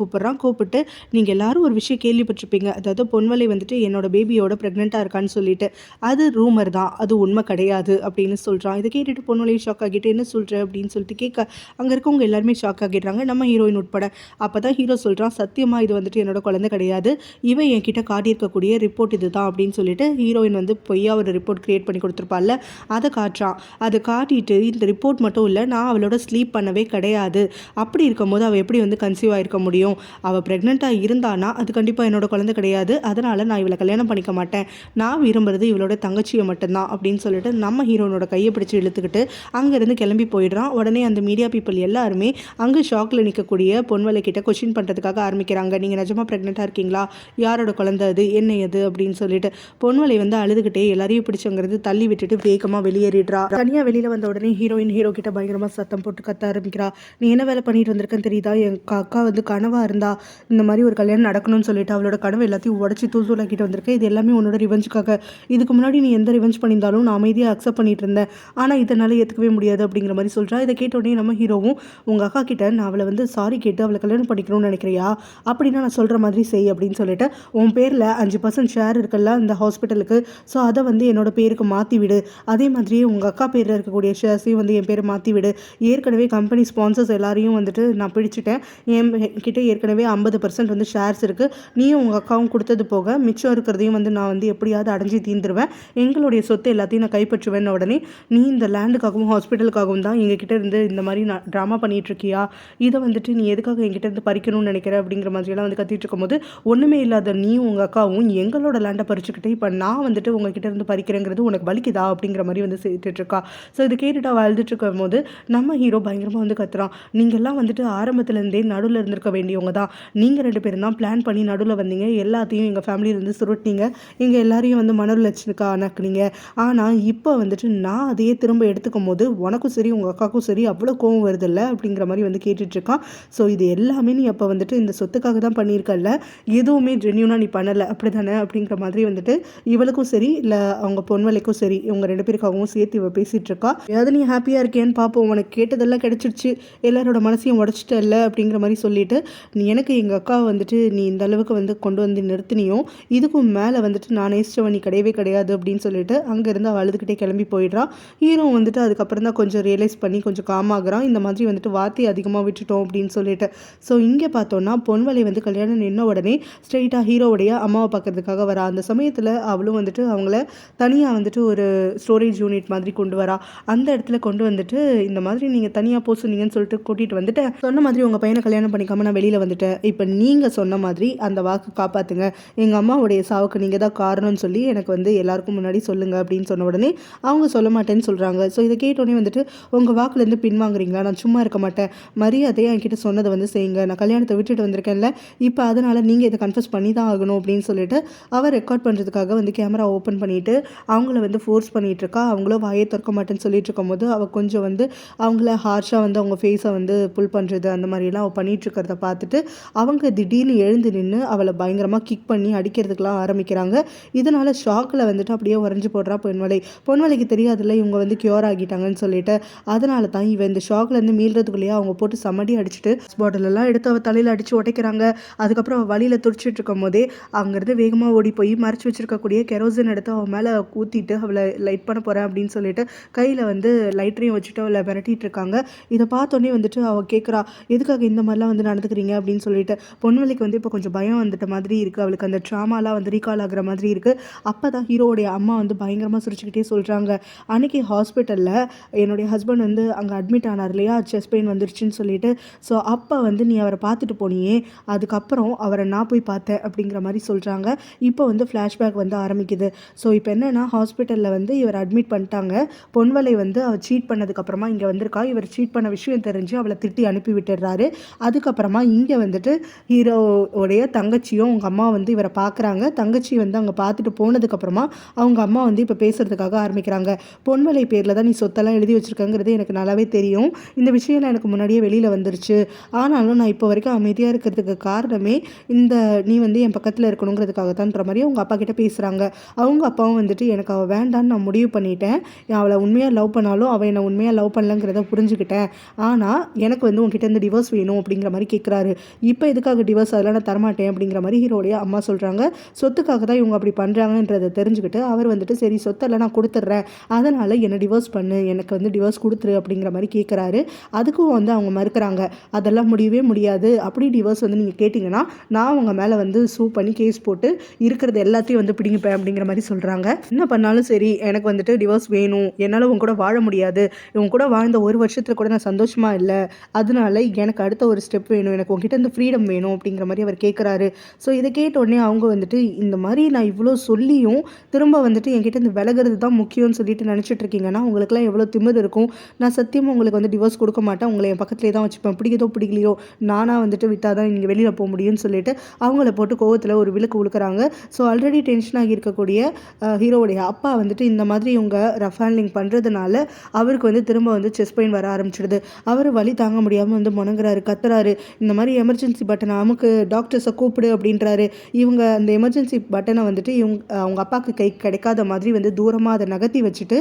கூப்பிட்டு நீங்கள் எல்லாரும் ஒரு விஷயம் கேள்விப்பட்டிருப்பீங்க, அதாவது பொன்வலை வந்துட்டு என்னோட பேபியோட ப்ரெக்னெண்ட்டாக இருக்கான்னு சொல்லிட்டு, அது ரூமர் தான், அது உண்மை கிடையாது அப்படின்னு சொல்கிறான். இதை கேட்டுட்டு பொன்வலையும் ஷாக் ஆகிட்டு என்ன சொல்கிற அப்படின்னு சொல்லிட்டு கேட்க அங்கே இருக்கவங்க எல்லாருமே ஷாக் ஆகிடுறாங்க, நம்ம ஹீரோயின் உட்பட. அப்போ தான் ஹீரோ சொல்கிறான், சத்தியமாக இது வந்துட்டு என்னோட குழந்தை கிடையாது, இவன் என்கிட்ட காட்டியிருக்கக்கூடிய ரிப்போர்ட் இது தான் அப்படின்னு சொல்லிட்டு ஹீரோயின் வந்து பொய்யா ஒரு ரிப்போர்ட் க்ரியேட் பண்ணி கொடுத்துருப்பாள்ல, அதை காட்டுறான். அதை காட்டிட்டு இந்த ரிப்போர்ட் மட்டும் இல்லை, நான் அவளோட ஸ்லீப் பண்ணவே கிடையாது, அப்படி இருக்கும்போது அவள் எப்படி வந்து கன்சீவ் ஆகிருக்க முடியும், அவள் ப்ரெக்னெண்ட்டாக இருந்தானா அது கண்டிப்பாக என்னோட குழந்தை கிடையாது, அதனால் நான் இவளை கல்யாணம் பண்ணிக்க மாட்டேன், நான் விரும்புறது இவளோட தங்கச்சியை மட்டும்தான் அப்படின்னு சொல்லிட்டு நம்ம ஹீரோனோட கையை பிடிச்சி இழுத்துக்கிட்டு அங்கேருந்து கிளம்பி போயிடுறான். உடனே அந்த மீடியா பீப்புள் எல்லாருமே அங்கே ஷாக்கில் நிற்கக்கூடிய பொன்வலை கிட்ட கொஸ்டின் பண்ணுறதுக்காக ஆரம்பிக்கிறாங்க. நீங்கள் நிஜமாக ப்ரெக்னெண்ட்டாக இருக்கீங்களா, யாரோட குழந்தை அது, என்ன எது அப்படின்னு சொல்லிட்டு. பொன்வலை வந்து அழுதுகிட்டே எல்லாரையும் பிடிச்சங்கிறது தள்ளி விட்டுட்டு வேகமாக வெளியேறிடுறா. தனியாக வெளியில் வந்த உடனே ஹீரோ கிட்ட பயங்கரமாக சத்தம் போட்டு கத்த ஆரம்பிக்கிறா. நீ என்ன வேலை பண்ணிட்டு வந்திருக்கேன்னு தெரியுதா, என் அக்கா வந்து கனவாக இருந்தா, வந்தா இந்த மாதிரி ஒரு கல்யாணம் நடக்கணும்னு சொல்லிட்டு அவளோட கனவு எல்லாத்தையும் உடச்சி தூசூலாக்கிட்டு வந்திருக்கேன். இது எல்லாமே உன்னோட ரிவெஞ்சுக்காக. இதுக்கு முன்னாடி நீ எந்த ரிவெஞ்ச் பண்ணியிருந்தாலும் நான் அமைதியாக அக்செப்ட் பண்ணிட்டு இருந்தேன். ஆனால் இதனால் ஏற்றுக்கவே முடியாது அப்படிங்கிற மாதிரி சொல்கிறா. இதை கேட்டோடனே நம்ம ஹீரோவும் உங்கள் அக்கா கிட்ட நான் அவளை வந்து சாரி கேட்டு அவளை கல்யாணம் பண்ணிக்கணும்னு நினைக்கிறியா, அப்படின்னா நான் சொல்கிற மாதிரி செய் அப்படின்னு சொல்லிட்டு உன் பேரில் 5% ஷேர் இருக்குல்ல இந்த ஹாஸ்பிட்டலுக்கு, ஸோ அதை வந்து என்னோட பேருக்கு மாற்றி விடு. அதே மாதிரியே உங்கள் அக்கா பேரில் இருக்கக்கூடிய ஷேர்ஸையும் வந்து என் பேரை மாற்றி விடு. ஏற்கனவே கம்பெனி ஸ்பான்சர்ஸ் எல்லாரையும் வந்துட்டு நான் பிடிச்சிட்டேன். என் கிட்ட ஏற்கனவே 50% வந்து ஷேர்ஸ் இருக்குது. நீயும் உங்கள் அக்காவும் கொடுத்தது போக மிச்சம் இருக்கிறதையும் வந்து நான் வந்து எப்படியாவது அடைஞ்சி தீர்ந்துருவேன். எங்களுடைய சொத்து எல்லாத்தையும் நான் கைப்பற்றுவேன். உடனே நீ இந்த லேண்டுக்காகவும் ஹாஸ்பிட்டலுக்காகவும் தான் எங்ககிட்ட இருந்து இந்த மாதிரி நான் ட்ராமா பண்ணிட்டு இருக்கியா, இதை வந்துட்டு நீ எதுக்காக என்கிட்ட இருந்து பறிக்கணும்னு நினைக்கிற அப்படிங்கிற மாதிரியெல்லாம் வந்து கத்திட்டு இருக்கும்போது ஒன்றுமே இல்லாத நீயும் உங்கள் அக்காவும் எங்களோட லேண்டை பறிச்சுக்கிட்டு இப்போ நான் வந்துட்டு உங்ககிட்ட இருந்து பறிக்கிறேங்கிறது உனக்கு வலிக்குதா அப்படிங்கிற மாதிரி வந்து செய்துட்டு இருக்கா. ஸோ இது கேட்டுட்டு வாழ்ந்துட்டு இருக்கும் போது நம்ம ஹீரோ பயங்கரமாக வந்து கத்துறான். நீங்கள்லாம் வந்துட்டு ஆரம்பத்துலேருந்தே நடுவில் இருந்திருக்க வேண்டியவங்க தான். நீங்கள் 2 பேரும் தான் பிளான் பண்ணி நடுவில் வந்தீங்க. எல்லாத்தையும் எங்கள் ஃபேமிலியிலேருந்து சுருட்டினீங்க. எங்கள் எல்லாரையும் வந்து மன உளைச்சலுக்கு ஆனாக்குனீங்க. ஆனால் இப்போ வந்துட்டு நான் அதையே திரும்ப எடுத்துக்கும் போது உனக்கும் சரி உங்கள் அக்காவுக்கும் சரி அவ்வளோ கோவம் வருதில்ல அப்படிங்கிற மாதிரி வந்து கேட்டுட்ருக்கான். ஸோ இது எல்லாமே நீ அப்போ வந்துட்டு இந்த சொத்துக்காக தான் பண்ணியிருக்கல, எதுவுமே ஜென்யூனாக நீ பண்ணலை அப்படி தானே அப்படிங்கிற மாதிரி வந்துட்டு இவளுக்கும் சரி இல்லை அவங்க பொன்வலைக்கும் சரி இவங்க 2 பேருக்காகவும் சேர்த்து இவ பேசிகிட்டு இருக்கா. ஏதாவது நீ ஹாப்பியாக இருக்கேன்னு பார்ப்போம், உனக்கு கேட்டதெல்லாம் கிடச்சிருச்சு, எல்லாரோட மனசையும் உடச்சிட்டல்ல அப்படிங்கிற மாதிரி சொல்லிட்டு நீ எனக்கு எங்கள் அக்காவை வந்துட்டு நீ இந்த அளவுக்கு வந்து கொண்டு வந்து நிறுத்தினியும் இதுக்கும் மேலே வந்துட்டு நான் நேசிச்சவன் நீ கிடையவே கிடையாது அப்படின்னு சொல்லிட்டு அங்கேருந்து அவள் அழுதுகிட்டே கிளம்பி போயிடுறான். ஹீரோ வந்துட்டு அதுக்கப்புறம் தான் கொஞ்சம் ரியலைஸ் பண்ணி கொஞ்சம் காமாகறான். இந்த மாதிரி வந்துட்டு வார்த்தையை அதிகமாக விட்டுட்டோம் அப்படின்னு சொல்லிட்டு. ஸோ இங்கே பார்த்தோன்னா பொன்வலை வந்து கல்யாணம் நின்ன உடனே ஸ்ட்ரெயிட்டாக ஹீரோவுடைய அம்மாவை பார்க்கறதுக்காக வரா. அந்த சமயத்தில் அவளும் வந்துட்டு அவங்கள தனியாக வந்துட்டு ஒரு ஸ்டோரேஜ் யூனிட் மாதிரி கொண்டு வரா. அந்த இடத்துல கொண்டு வந்துட்டு இந்த மாதிரி நீங்கள் தனியாக போக சொன்னீங்கன்னு சொல்லிட்டு கூட்டிகிட்டு வந்துட்டு சொன்ன மாதிரி உங்கள் பையனை கல்யாணம் பண்ணிக்காம நான் வெளியில் வந்துட்டேன். இப்போ நீங்கள் சொன்ன மாதிரி அந்த வாக்கு காப்பாற்றுங்க, எங்கள் அம்மாவுடைய சாவுக்கு நீங்கள் தான் காரணம்னு சொல்லி எனக்கு வந்து எல்லாருக்கும் முன்னாடி சொல்லுங்கள் அப்படின்னு சொன்ன உடனே அவங்க சொல்ல மாட்டேன்னு சொல்கிறாங்க. ஸோ இதை கேட்டோடனே வந்துட்டு உங்கள் வாக்குலேருந்து பின்வாங்குறீங்களா, நான் சும்மா இருக்க மாட்டேன், மரியாதையாக என்கிட்ட சொன்னதை வந்து செய்யுங்க, நான் கல்யாணத்தை விட்டுட்டு வந்திருக்கேன்ல, இப்போ அதனால் நீங்கள் இதை கன்ஃபஸ் பண்ணி தான் ஆகணும் அப்படின்னு சொல்லிட்டு அவர் ரெக்கார்ட் பண்ணுறதுக்காக வந்து கேமரா ஓப்பன் பண்ணிவிட்டு அவங்கள வந்து ஃபோர்ஸ் பண்ணிகிட்ருக்கா. அவங்களும் வாயை திறக்க மாட்டேன்னு சொல்லிட்டு இருக்கும்போது அவள் கொஞ்சம் வந்து அவங்கள ஹார்ஷாக வந்து அவங்க ஃபேஸை வந்து புல் பண்ணுறது அந்த மாதிரிலாம் அவள் பண்ணிகிட்ருக்கிறத பார்த்துட்டு அவங்க திடீர்னு எழுந்து நின்று அவளை பயங்கரமாக கிக் பண்ணி அடிக்கிறதுக்கெலாம் ஆரம்பிக்கிறாங்க. இதனால் ஷாக்கில் வந்துட்டு அப்படியே உறைஞ்சி போடுறா பொன்வலை. பொன்வலைக்கு தெரியாதுல்ல இவங்க வந்து க்யூர் ஆகிட்டாங்கன்னு சொல்லிட்டு. அதனால தான் இவன் இந்த ஷாக்லேருந்து மீள்றதுக்குள்ளேயே அவங்க போட்டு சமடி அடிச்சுட்டு பாட்டிலெல்லாம் எடுத்து அவள் தலையில் அடித்து உடைக்கிறாங்க. அதுக்கப்புறம் அவள் வழியில் துடிச்சிட்டு இருக்கும் போதே அங்கேருந்து வேகமாக ஓடி போய் மறைச்சி வச்சிருக்கக்கூடிய கெரோசின் எடுத்து அவன் மேலே ஊற்றிட்டு அவளை லைட் பண்ண போகிறேன் அப்படின்னு சொல்லிட்டு கையில் வந்து லைட்டரையும் வச்சுட்டு அவளை விரட்டிட்டு இருக்காங்க. இதை பார்த்தோன்னே வந்துட்டு அவள் கேட்குறா, எதுக்காக இந்த மாதிரிலாம் வந்து நடந்துக்கிறீங்க அப்படின்னு சொல்லிட்டு. பொன்வலைக்கு வந்து இப்போ கொஞ்சம் பயம் வந்துட்ட மாதிரி இருக்குது, அவளுக்கு அந்த ட்ராமாலாம் வந்து ரீகால் ஆகிற மாதிரி இருக்குது. அப்போ தான் ஹீரோடைய அம்மா வந்து பயங்கரமாக சிரிச்சுக்கிட்டே சொல்கிறாங்க, அன்றைக்கி ஹாஸ்பிட்டலில் என்னுடைய ஹஸ்பண்ட் வந்து அங்கே அட்மிட் ஆனார் இல்லையா, செஸ்ட் பெயின் வந்துருச்சுன்னு சொல்லிட்டு. ஸோ அப்போ வந்து நீ அவரை பார்த்துட்டு போனியே, அதுக்கப்புறம் அவரை நான் போய் பார்த்தேன் அப்படிங்கிற மாதிரி சொல்கிறாங்க. இப்போ வந்து ஃப்ளாஷ்பேக் வந்து ஆரம்பிக்குது. ஸோ இப்போ என்னென்னா ஹாஸ்பிட்டலில் வந்து இவர் அட்மிட் பண்ணிட்டாங்க. பொன்வலை வந்து அவள் சீட் பண்ணதுக்கப்புறமா இங்கே வந்திருக்கா. இவர் சீட் பண்ண விஷயம் தெரிஞ்சு அவளை திட்டி அனுப்பி விட்டுடுறாரு. அதுக்கப்புறமா இங்கே வந்துட்டு ஹீரோவுடைய தங்கச்சியும் அவங்க அம்மா வந்து இவரை பார்க்குறாங்க. தங்கச்சி வந்து அங்கே பார்த்துட்டு போனதுக்கப்புறமா அவங்க அம்மா வந்து இப்போ பேசுகிறதுக்காக ஆரம்பிக்கிறாங்க. பொன்வலை பேரில் தான் நீ சொத்தெல்லாம் எழுதி வச்சுருக்கங்கிறது எனக்கு நல்லாவே தெரியும், இந்த விஷயம்லாம் எனக்கு முன்னாடியே வெளியில் வந்துருச்சு, ஆனாலும் நான் இப்போ வரைக்கும் அமைதியாக இருக்கிறதுக்கு காரணமே இந்த நீ வந்து என் பக்கத்தில் இருக்கணுங்கிறதுக்காக தான்ற மாதிரி அவங்க அப்பா கிட்ட பேசுகிறாங்க. அவங்க அப்பாவும் வந்துட்டு எனக்கு அவள் வேண்டான்னு நான் முடிவு பண்ணிட்டேன், அவளை உண்மையாக லவ் பண்ணாலும் அவள் என்னை உண்மையாக லவ் பண்ணலங்கிறத புரிஞ்சுக்கிட்டேன், ஆனால் எனக்கு வந்து உங்ககிட்ட இருந்து டிவோர்ஸ் வேணும் அப்படிங்கிற மாதிரி கேட்குறாரு. இப்போ எதுக்காக டிவோர்ஸ், அதெல்லாம் நான் தரமாட்டேன் அப்படிங்கிற மாதிரி ஹீரோடைய அம்மா சொல்கிறாங்க. சொத்துக்காக தான் இவங்க அப்படி பண்ணுறாங்கன்றதை தெரிஞ்சுக்கிட்டு அவர் வந்துட்டு சரி சொத்தெல்லாம் நான் கொடுத்துட்றேன், அதனால் என்னை டிவோர்ஸ் பண்ணு, எனக்கு வந்து டிவோர்ஸ் கொடுத்துரு அப்படிங்கிற மாதிரி கேட்குறாரு. அதுக்கும் வந்து அவங்க மறுக்கிறாங்க, அதெல்லாம் முடியவே முடியாது, அப்படி டிவோர்ஸ் வந்து நீங்கள் கேட்டிங்கன்னா நான் அவங்க மேலே வந்து சூ பண்ணி கேஸ் போட்டு இருக்கிறது எல்லாத்தையும் வந்து பிடிங்கிப்பேன் அப்படிங்கிற மாதிரி சொல்கிறாங்க. என்ன பண்ணாலும் சரி எனக்கு வந்துட்டு டிவோர்ஸ் வேணும், என்னால் உங்க கூட வாழ முடியாது, இவங்க கூட வாழ்ந்த ஒரு வருஷத்தில் கூட நான் சந்தோஷமாக இல்லை, அதனால எனக்கு அடுத்த ஒரு ஸ்டெப் வேணும், எனக்கு உங்ககிட்ட இருந்து ஃப்ரீடம் வேணும் அப்படிங்கிற மாதிரி அவர் கேட்குறாரு. ஸோ இதை கேட்ட உடனே அவங்க வந்துட்டு இந்த மாதிரி நான் இவ்வளோ சொல்லியும் திரும்ப வந்துட்டு என்கிட்ட இந்த விலகிறது தான் முக்கியம்னு சொல்லிட்டு நினச்சிட்டு இருக்கீங்கன்னா உங்களுக்குலாம் எவ்வளோ திமிர் இருக்கும், நான் சத்தியமாக உங்களுக்கு வந்து டிவோர்ஸ் கொடுக்க மாட்டேன், உங்களை என் பக்கத்துலேயே தான் வச்சுப்பேன், பிடிக்குதோ பிடிக்கலையோ நானாக வந்துட்டு விட்டால் தான் நீங்கள் வெளியில் போக முடியும்னு சொல்லிட்டு அவங்கள போட்டு கோவத்தில் ஒரு விளக்கு உழுக்கிறாங்க. ஸோ ஆல்ரெடி டென்ஷன் ஆகி இருக்கக்கூடிய ஹீரோவுடைய அப்பா வந்துட்டு இந்த மாதிரி இவங்க ரஃப் ஹேண்ட்லிங் பண்ணுறதுனால அவருக்கு வந்து திரும்ப வந்து செஸ்ட் பெயின் வர ஆரம்பிச்சிடுது. அவர் வலி தாங்க முடியாமல் வந்து முணங்குறாரு, கத்துறாரு, இந்த மாதிரி எமர்ஜென்சி பட்டனை அமுக்கு, டாக்டர்ஸை கூப்பிடு அப்படின்றாரு. இவங்க அந்த எமர்ஜென்சி பட்டனை வந்துட்டு அவங்க அப்பாவுக்கு கை கிடைக்காத மாதிரி வந்து தூரமாக அதை நகர்த்தி வச்சுட்டு,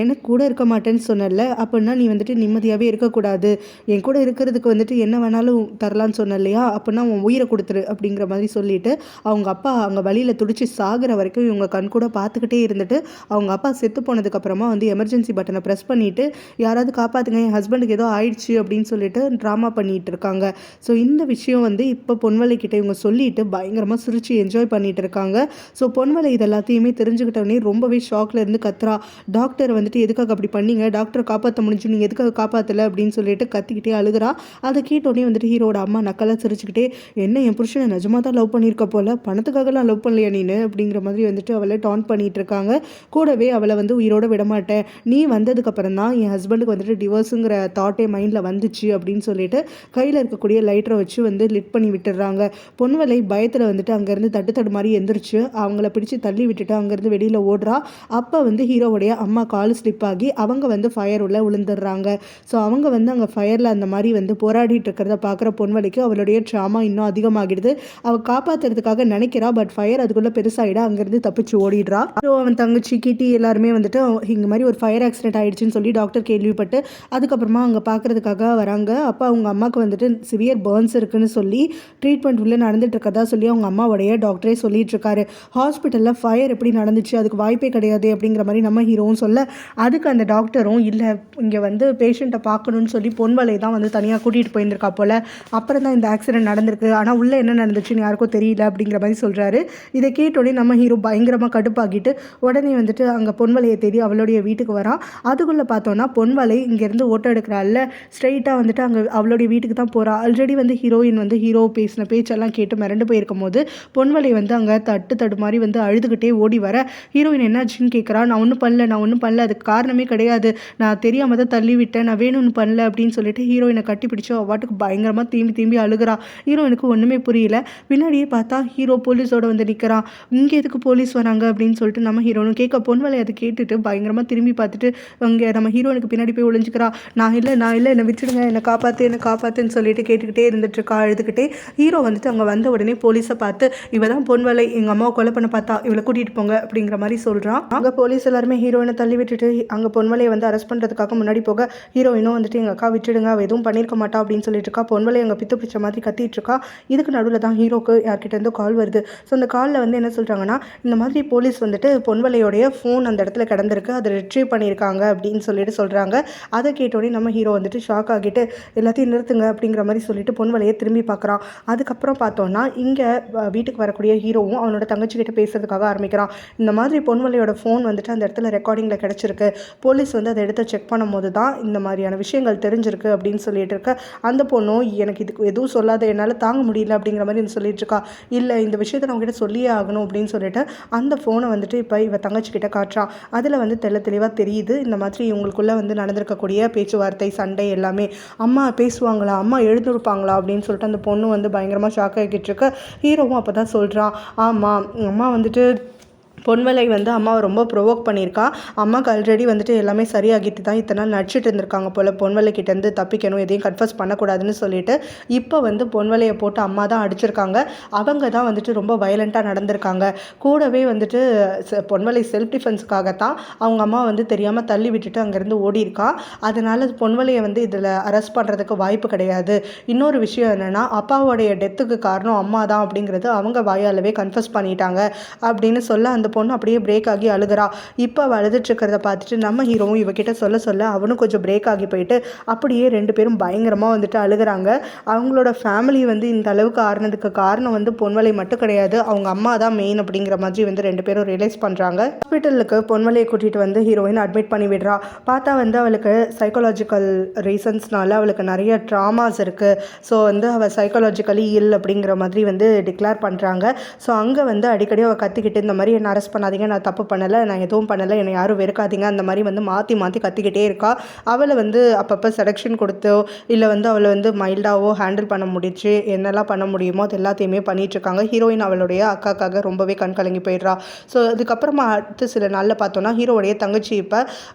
எனக்கு கூட இருக்க மாட்டேன்னு சொன்னல, அப்படின்னா நீ வந்துட்டு நிம்மதியாகவே இருக்கக்கூடாது, என் கூட இருக்கிறதுக்கு வந்துட்டு என்ன வேணாலும் தரலான்னு சொன்ன இல்லையா, அப்படின்னா உன் உயிரை கொடுத்துரு அப்படிங்கிற மாதிரி சொல்லிட்டு அவங்க அப்பா அங்கே வழியில் துடிச்சு சாகிற வரைக்கும் இவங்க கண் கூட பார்த்துக்கிட்டே இருந்துட்டு, அவங்க அப்பா செத்து போனதுக்கப்புறமா வந்து எமர்ஜென்சி பட்டனை ப்ரெஸ் பண்ணிவிட்டு, யாராவது காப்பாற்றுங்க, என் ஹஸ்பண்டுக்கு ஏதோ ஆயிடுச்சு அப்படின்னு சொல்லிட்டு ட்ராமா பண்ணிகிட்டு இருக்காங்க. ஸோ இந்த விஷயம் வந்து இப்போ பொன்வலை கிட்ட இவங்க சொல்லிட்டு பயங்கரமாக சிரிச்சு என்ஜாய் பண்ணிட்டு இருக்காங்க. ஸோ பொன்வலை இது எல்லாத்தையுமே தெரிஞ்சுக்கிட்டோடனே ரொம்பவே ஷாக்ல இருந்து கத்துறா. டாக்டர் வந்துட்டு எதுக்காக அப்படி பண்ணீங்க, டாக்டரை காப்பாற்ற முடிஞ்சு நீங்கள் எதுக்காக காப்பாற்றலை அப்படின்னு சொல்லிட்டு கத்திக்கிட்டே அழுகிறா. அதை கேட்டோடனே வந்துட்டு ஹீரோட அம்மா நக்கலாக சிரிச்சுக்கிட்டே, என்ன என் புருஷனை நிஜமாக தான் லவ் பண்ணியிருக்க போல, பணத்துக்காகலாம் லவ் பண்ணலையா நீனு அப்படிங்கிற மாதிரி வந்துட்டு அவளை டான் பண்ணிட்டு இருக்காங்க. கூடவே அவளை வந்து உயிரோட விடமாட்டேன், நீ வந்ததுக்கப்புறம் தான் என் ஹஸ்பண்டுக்கு வந்துட்டு டிவோர்ஸுங்கிற தாட்டே மைண்டில் வந்துச்சு அப்படின்னு சொல்லிட்டு கையில் இருக்கக்கூடிய லைட்டரை வச்சு வந்து லிட் பண்ணி விட்டுடுறாங்க. பொன்வலை பயத்தில் வந்துட்டு அங்கேருந்து தட்டு மாதிரி எந்திரிச்சு அவங்கள பிடிச்சி தள்ளி விட்டுட்டு அங்கேருந்து வெளியில் ஓடுறா. அப்போ வந்து ஹீரோவுடைய அம்மா கால் ஸ்லிப் ஆகி அவங்க வந்து ஃபயர் உள்ள விழுந்துடுறாங்க. ஸோ அவங்க வந்து அங்கே ஃபயரில் அந்த மாதிரி வந்து போராடிட்டு இருக்கிறத பார்க்குற பொன்வலைக்கு அவளுடைய ட்ராமா இன்னும் அதிகமாகிடுது. அவள் காப்பாற்றுறதுக்காக நினைக்கிறா, பட் ஃபயர் அதுக்குள்ளே பெருசாகிட அங்கேருந்து தப்பிச்சு ஓடிடுறா. ஸோ அவன் தங்கச்சி கிட்டி எல்லாருமே வந்துட்டு இங்கே மாதிரி ஒரு ஃபயர் ஆக்சிடென்ட் ஆகிடுச்சின்னு சொல்லி டாக்டர் கேள்விப்பட்டு அதுக்கப்புறமா அங்கே பார்க்குறதுக்காக வராங்க. அப்போ அவங்க அம்மாவுக்கு வந்துட்டு சிவியர் பர்ன்ஸ் இருக்குன்னு சொல்லி ட்ரீட்மெண்ட் உள்ளே நடந்துட்டு இருக்கதா சொல்லி அவங்க அம்மாவுடைய டாக்டரே சொல்லிட்டு இருக்காரு. ஹாஸ்பிட்டலில் ஃபயர் எப்படி நடந்துச்சு, அதுக்கு வாய்ப்பே கிடையாது அப்படிங்கிற மாதிரி நம்ம ஹீரோவும் சொல்ல, அதுக்கு அந்த டாக்டரும் இல்லை இங்கே வந்து பேஷண்ட்டை பார்க்கணுன்னு சொல்லி பொன்வலை தான் வந்து தனியாக கூட்டிகிட்டு போயிருந்திருக்கா போல், அப்புறம் தான் இந்த ஆக்சிடென்ட் நடந்திருக்கு, ஆனால் உள்ளே என்ன நடந்துச்சுன்னு யாருக்கும் தெரியல அப்படிங்கிற மாதிரி சொல்கிறாரு. இதை கேட்டோடனே நம்ம ஹீரோ பயங்கரமாக கடுப்பாகிட்டு உடனே வந்துட்டு அங்கே பொன்வலையை தேடி அவளுடைய வீட்டுக்கு வரான். அதுக்குள்ளே பார்த்தோன்னா பொன்வலை இங்கேருந்து ஓட்டோ எடுக்கிறாள்ல, ஸ்ட்ரெயிட்டாக வந்துட்டு அங்கே அவளுடைய வீட்டுக்கு தான் போகிறா. ஆல்ரெடி வந்து ஹீரோயின் வந்து ஹீரோ பேசின பேச்செல்லாம் கேட்டு மிரண்டு போயிருக்கும் போது பொன்வலை வந்து அங்கே தட்டு மாதிரி வந்து அழுதுகிட்டே ஓடி வர, ஹீரோயின் என்னாச்சுன்னு கேட்குறா. நான் ஒன்றும் பண்ணல, அதுக்கு காரணமே கிடையாது, நான் தெரியாமல் தான் தள்ளி விட்டேன், நான் வேணும்னு பண்ணல அப்படின்னு சொல்லிட்டு ஹீரோயினை கட்டி பிடிச்சி அவாட்டுக்கு பயங்கரமாக திரும்பி அழுகிறா. ஹீரோயினுக்கு ஒன்றுமே புரியல. பின்னாடியே பார்த்தா ஹீரோ போலீஸோட வந்து நிற்கிறான். இங்கே எதுக்கு போலீஸ் வராங்க அப்படின்னு சொல்லிட்டு நம்ம ஹீரோனும் கேட்க, பொன்வலை அதை கேட்டுட்டு பயங்கரமாக திரும்பி பார்த்துட்டு அங்கே நம்ம ஹீரோனுக்கு பின்னாடி போய் ஒளிஞ்சிக்கிறா. நான் இல்லை என்னை விட்டுடுங்க, என்னை காப்பாற்றுன்னு சொல்லிட்டு கேட்டுக்கிட்டே இருந்துட்டு இருக்கா அழுதுகிட்டே. ஹீரோ வந்துட்டு அங்கே வந்த உடனே போலீஸை பார்த்து, இவ தான் பொன்வலை, எங்கள் அம்மாவை கொலை பண்ண பார்த்தா, இவளை கூட்டிகிட்டு போங்க அப்படிங்கிற மாதிரி சொல்கிறான். அங்கே போலீஸ் எல்லாருமே ஹீரோயினை தள்ளி விட்டுட்டு அங்கே பொன்வலையை வந்து அரெஸ்ட் பண்ணுறதுக்காக முன்னாடி போக, ஹீரோயினும் வந்துட்டு எங்கள் அக்கா விட்டுடுங்க, அவள் எதுவும் பண்ணியிருக்க மாட்டா அப்படின்னு சொல்லிட்டு இருக்கா. பொன்வலை அங்கே பித்து பிடிச்ச மாதிரி கத்திட்டு இருக்கா. இதுக்கு நடுவில் தான் ஹீரோக்கு யார்கிட்டேருந்து கால் வருது. ஸோ அந்த காலில் வந்து என்ன சொல்கிறாங்கன்னா, இந்த மாதிரி போலீஸ் வந்துட்டு பொன்வலையோடைய ஃபோன் அந்த இடத்துல கிடந்திருக்கு, அதை ரிட்ரீவ் பண்ணியிருக்காங்க அப்படின்னு சொல்லிட்டு சொல்கிறாங்க. அதை கேட்டோடனே நம்ம ஹீரோ வந்துட்டு ஷாக் ஆகிட்டு எல்லாத்தையும் நிறுத்துங்க அப்படிங்கிற மாதிரி சொல்லிட்டு பொன்வலையை திரும்பி பார்க்குறான். அதுக்கப்புறம் பார்த்தோன்னா இங்கே வீட்டுக்கு வரக்கூடிய ஹீரோவும் அவனோட தங்கச்சிக்கிட்ட பேசுறதுக்காக ஆரம்பிக்கிறான். இந்த மாதிரி பொன்வலையோட ஃபோன் வந்துட்டு அந்த இடத்துல ரெக்கார்டிங்கில் கிடச்சிருக்கு, போலீஸ் வந்து அதை எடுத்து செக் பண்ணும்போது தான் இந்த மாதிரியான விஷயங்கள் தெரிஞ்சிருக்கு அப்படின்னு சொல்லிட்டு இருக்க. அந்த பொண்ணும் எனக்கு இதுக்கு எதுவும் சொல்லாத, என்னால் தாங்க முடியல அப்படிங்கிற மாதிரி சொல்லிட்டு இருக்கா. இல்லை இந்த விஷயத்தை நம்ம கிட்ட சொல்லியே ஆகணும் அப்படின்னு சொல்லிட்டு அந்த ஃபோனை வந்துட்டு இப்போ இவ தங்கச்சிக்கிட்ட காட்டுறான். அதில் வந்து தெளிவாக தெரியுது இந்த மாதிரி இவங்களுக்குள்ளே வந்து நடந்திருக்கக்கூடிய பேச்சுவார்த்தை, சண்டை எல்லாமே. அம்மா பேசுவாங்களா, அம்மா எழுந்திருப்பாங்களா அப்படின்னு சொல்லிட்டு அந்த பொண்ணு வந்து பயங்கரமாக ஷாக் ஆகிட்டு இருக்க. ஹீரோவும் அப்போ தான் சொல்கிறான், ஆமாம் அம்மா வந்துட்டு பொன்வலை வந்து அம்மாவை ரொம்ப ப்ரொவோக் பண்ணியிருக்கா, அம்மாவுக்கு ஆல்ரெடி வந்துட்டு எல்லாமே சரியாகிட்டு தான் இத்தனை நாள் நடிச்சிட்டு இருந்திருக்காங்க போல், பொன்வலைக்கிட்டேருந்து தப்பிக்கணும், எதையும் கன்ஃபர்ஸ் பண்ணக்கூடாதுன்னு சொல்லிட்டு இப்போ வந்து பொன்வலையை போட்டு அம்மா தான் அடிச்சிருக்காங்க, அவங்க தான் வந்துட்டு ரொம்ப வயலண்ட்டாக நடந்திருக்காங்க. கூடவே வந்துட்டு பொன்வலை செல்ஃப் டிஃபென்ஸுக்காகத்தான் அவங்க அம்மா வந்து தெரியாமல் தள்ளி விட்டுட்டு அங்கேருந்து ஓடிருக்கா. அதனால் பொன்வலையை வந்து இதில் அரெஸ்ட் பண்ணுறதுக்கு வாய்ப்பு கிடையாது. இன்னொரு விஷயம் என்னென்னா, அப்பாவோடைய டெத்துக்கு காரணம் அம்மா தான் அப்படிங்கிறது அவங்க வாயாலவே கன்ஃபர்ஸ் பண்ணிட்டாங்க அப்படின்னு சொல்ல அந்த பொண்ணு அப்படியே பிரேக் ஆகி அழுகிறா. இப்போ அவள் அழுதுட்டு இருக்கிறத பார்த்துட்டு நம்ம ஹீரோவும் இவகிட்ட சொல்ல அவனும் கொஞ்சம் பிரேக் ஆகி போயிட்டு அப்படியே ரெண்டு பேரும் பயங்கரமாக வந்துட்டு அழுகிறாங்க. அவங்களோட ஃபேமிலி வந்து இந்த அளவுக்கு ஆறுனதுக்கு காரணம் வந்து பொன்வலை மட்டும் கிடையாது, அவங்க அம்மா தான் மெயின் அப்படிங்கிற மாதிரி வந்து ரெண்டு பேரும் ரியலைஸ் பண்ணுறாங்க. ஹாஸ்பிட்டலுக்கு பொன்வலையை கூட்டிகிட்டு வந்து ஹீரோயின் அட்மிட் பண்ணி விடுறா. பார்த்தா வந்து அவளுக்கு சைக்காலஜிக்கல் ரீசன்ஸ்னால அவளுக்கு நிறைய ட்ராமாஸ் இருக்குது. ஸோ வந்து அவள் சைக்காலஜிக்கலி இல் அப்படிங்கிற மாதிரி வந்து டிக்ளேர் பண்ணுறாங்க. ஸோ அங்கே வந்து அடிக்கடி அவள் கத்திக்கிட்டு இந்த மாதிரி அரெஸ்ட் பண்ணாதீங்க, நான் தப்பு பண்ணலை, நான் எதுவும் பண்ணலை, என்னை யாரும் வெறுக்காதீங்க, அந்த மாதிரி வந்து மாற்றி மாற்றி கத்திக்கிட்டே இருக்கா. அவளை வந்து அப்பப்போ செலெக்ஷன் கொடுத்தோ இல்லை வந்து அவளை வந்து மைல்டாவோ ஹேண்டில் பண்ண முடிச்சு என்னெல்லாம் பண்ண முடியுமோ அது எல்லாத்தையுமே பண்ணிகிட்ருக்காங்க. ஹீரோயின் அவளுடைய அக்காக்காக ரொம்பவே கண் கலங்கி போயிடுறா. ஸோ அதுக்கப்புறமா அடுத்து சில நாளில் பார்த்தோன்னா ஹீரோடைய தங்கச்சி இப்போ